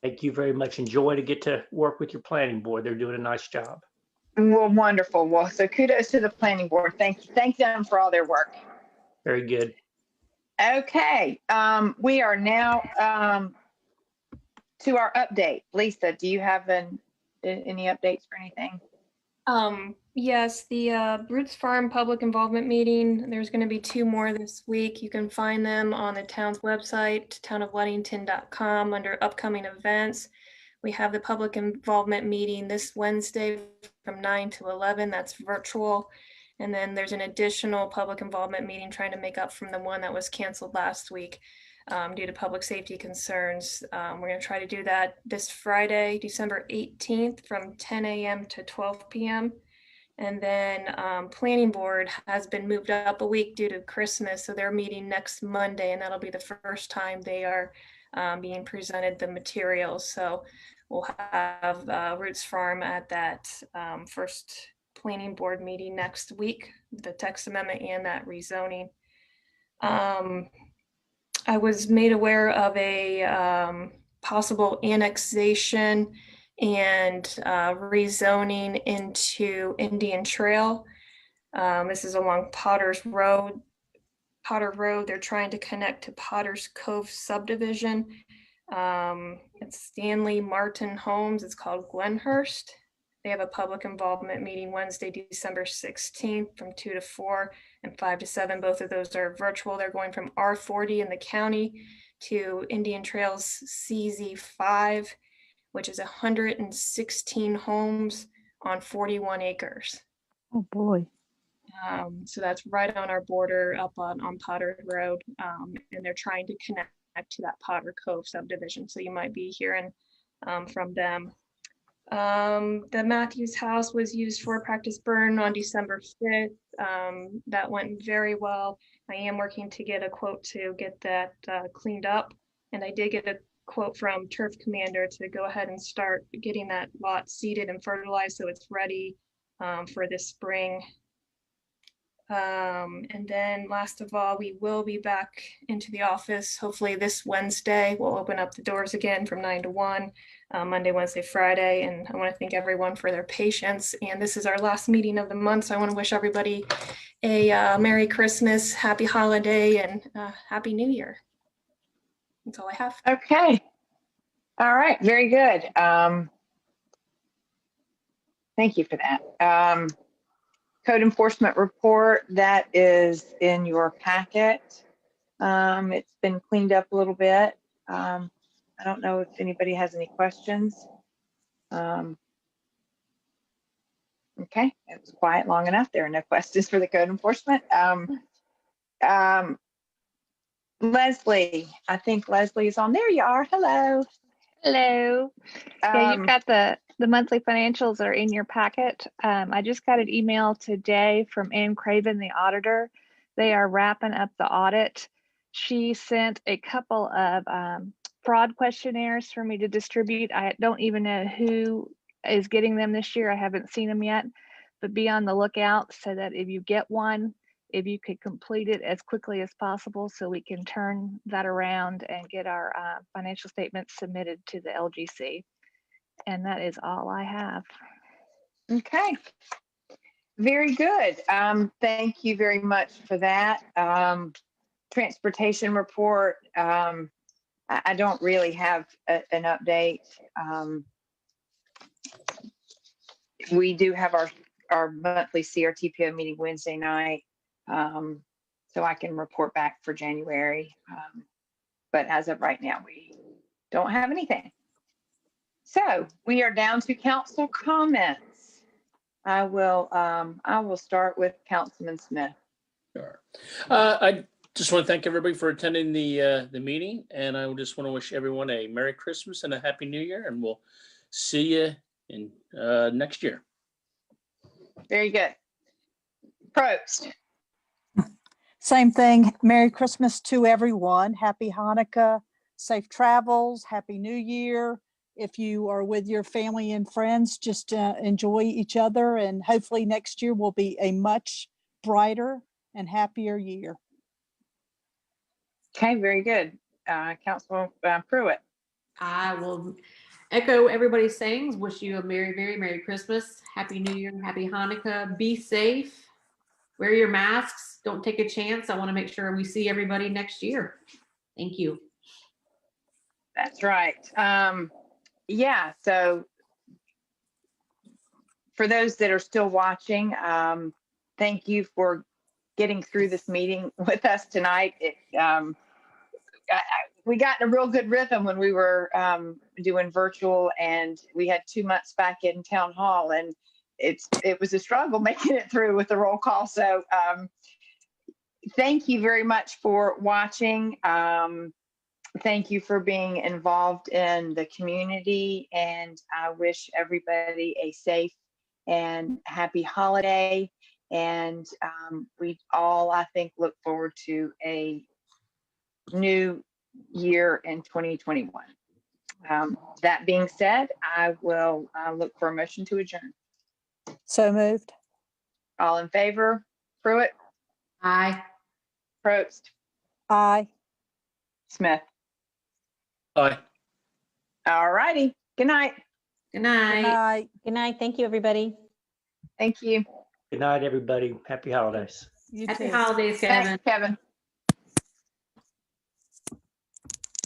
Thank you very much. Enjoy to get to work with your planning board. They're doing a nice job. Well, wonderful. Well, so kudos to the planning board. Thank them for all their work. Very good. Okay, we are now to our update. Lisa, do you have any updates for anything? Yes, the Roots Farm public involvement meeting, there's going to be 2 more this week. You can find them on the town's website, townofweddington.com, under upcoming events. We have the public involvement meeting this Wednesday from 9 to 11. That's virtual. And then there's an additional public involvement meeting trying to make up from the one that was canceled last week due to public safety concerns. We're going to try to do that this Friday, December 18th from 10 a.m. to 12 p.m. And then planning board has been moved up a week due to Christmas. So they're meeting next Monday, and that'll be the first time they are being presented the materials. So we'll have Roots Farm at that first planning board meeting next week, the text amendment and that rezoning. I was made aware of a possible annexation and rezoning into Indian Trail. This is along Potter's Road. Potter Road, they're trying to connect to Potter's Cove subdivision. It's Stanley Martin Homes. It's called Glenhurst. They have a public involvement meeting Wednesday, December 16th from 2 to 4 and 5 to 7. Both of those are virtual. They're going from R40 in the county to Indian Trails CZ5, which is 116 homes on 41 acres. Oh boy. So that's right on our border up on Potter Road. And they're trying to connect to that Potter Cove subdivision. So you might be hearing from them. The Matthews house was used for a practice burn on December 5th. That went very well. I am working to get a quote to get that cleaned up. And I did get a quote from Turf Commander to go ahead and start getting that lot seeded and fertilized so it's ready for this spring. And then last of all, we will be back into the office hopefully this Wednesday. We'll open up the doors again from 9 to 1, Monday, Wednesday, Friday. And I want to thank everyone for their patience. And this is our last meeting of the month. So I want to wish everybody a Merry Christmas, Happy Holiday, and Happy New Year. That's all I have. Okay. All right. Very good. Thank you for that. Code enforcement report, that is in your packet. It's been cleaned up a little bit. I don't know if anybody has any questions. Okay, it was quiet long enough. There are no questions for the code enforcement. Leslie, I think Leslie is on. There you are. Hello. Hello. Yeah, you've got the monthly financials are in your packet. I just got an email today from Ann Craven, the auditor. They are wrapping up the audit. She sent a couple of fraud questionnaires for me to distribute. I don't even know who is getting them this year. I haven't seen them yet, but be on the lookout so that if you get one, if you could complete it as quickly as possible so we can turn that around and get our financial statements submitted to the LGC. And that is all I have. Okay. Very good. Thank you very much for that. Transportation report. I don't really have an update. We do have our monthly CRTPO meeting Wednesday night. So I can report back for January. But as of right now, we don't have anything. So we are down to council comments. I will start with Councilman Smith. Sure. I just want to thank everybody for attending the meeting, and I just want to wish everyone a Merry Christmas and a Happy New Year, and we'll see you in next year. Very good. Probst. Same thing. Merry Christmas to everyone. Happy Hanukkah, safe travels, Happy New Year. If you are with your family and friends, just enjoy each other, and hopefully next year will be a much brighter and happier year. Okay, very good. Councilman Pruitt. I will echo everybody's sayings. Wish you a very, very Merry Christmas, Happy New Year, Happy Hanukkah. Be safe. Wear your masks. Don't take a chance. I want to make sure we see everybody next year. Thank you. That's right. Yeah, so for those that are still watching, thank you for getting through this meeting with us tonight. We got in a real good rhythm when we were doing virtual, and we had 2 months back in town hall, and it was a struggle making it through with the roll call. So thank you very much for watching. Thank you for being involved in the community, and I wish everybody a safe and happy holiday. And we all, I think, look forward to a new year in 2021. That being said, I will look for a motion to adjourn. So moved. All in favor? Pruitt? Aye. Probst? Aye. Smith? Aye. All righty. Good night. Good night. Good night. Good night. Thank you, everybody. Thank you. Good night, everybody. Happy holidays. You Happy too. holidays, Kevin. Thanks, Kevin.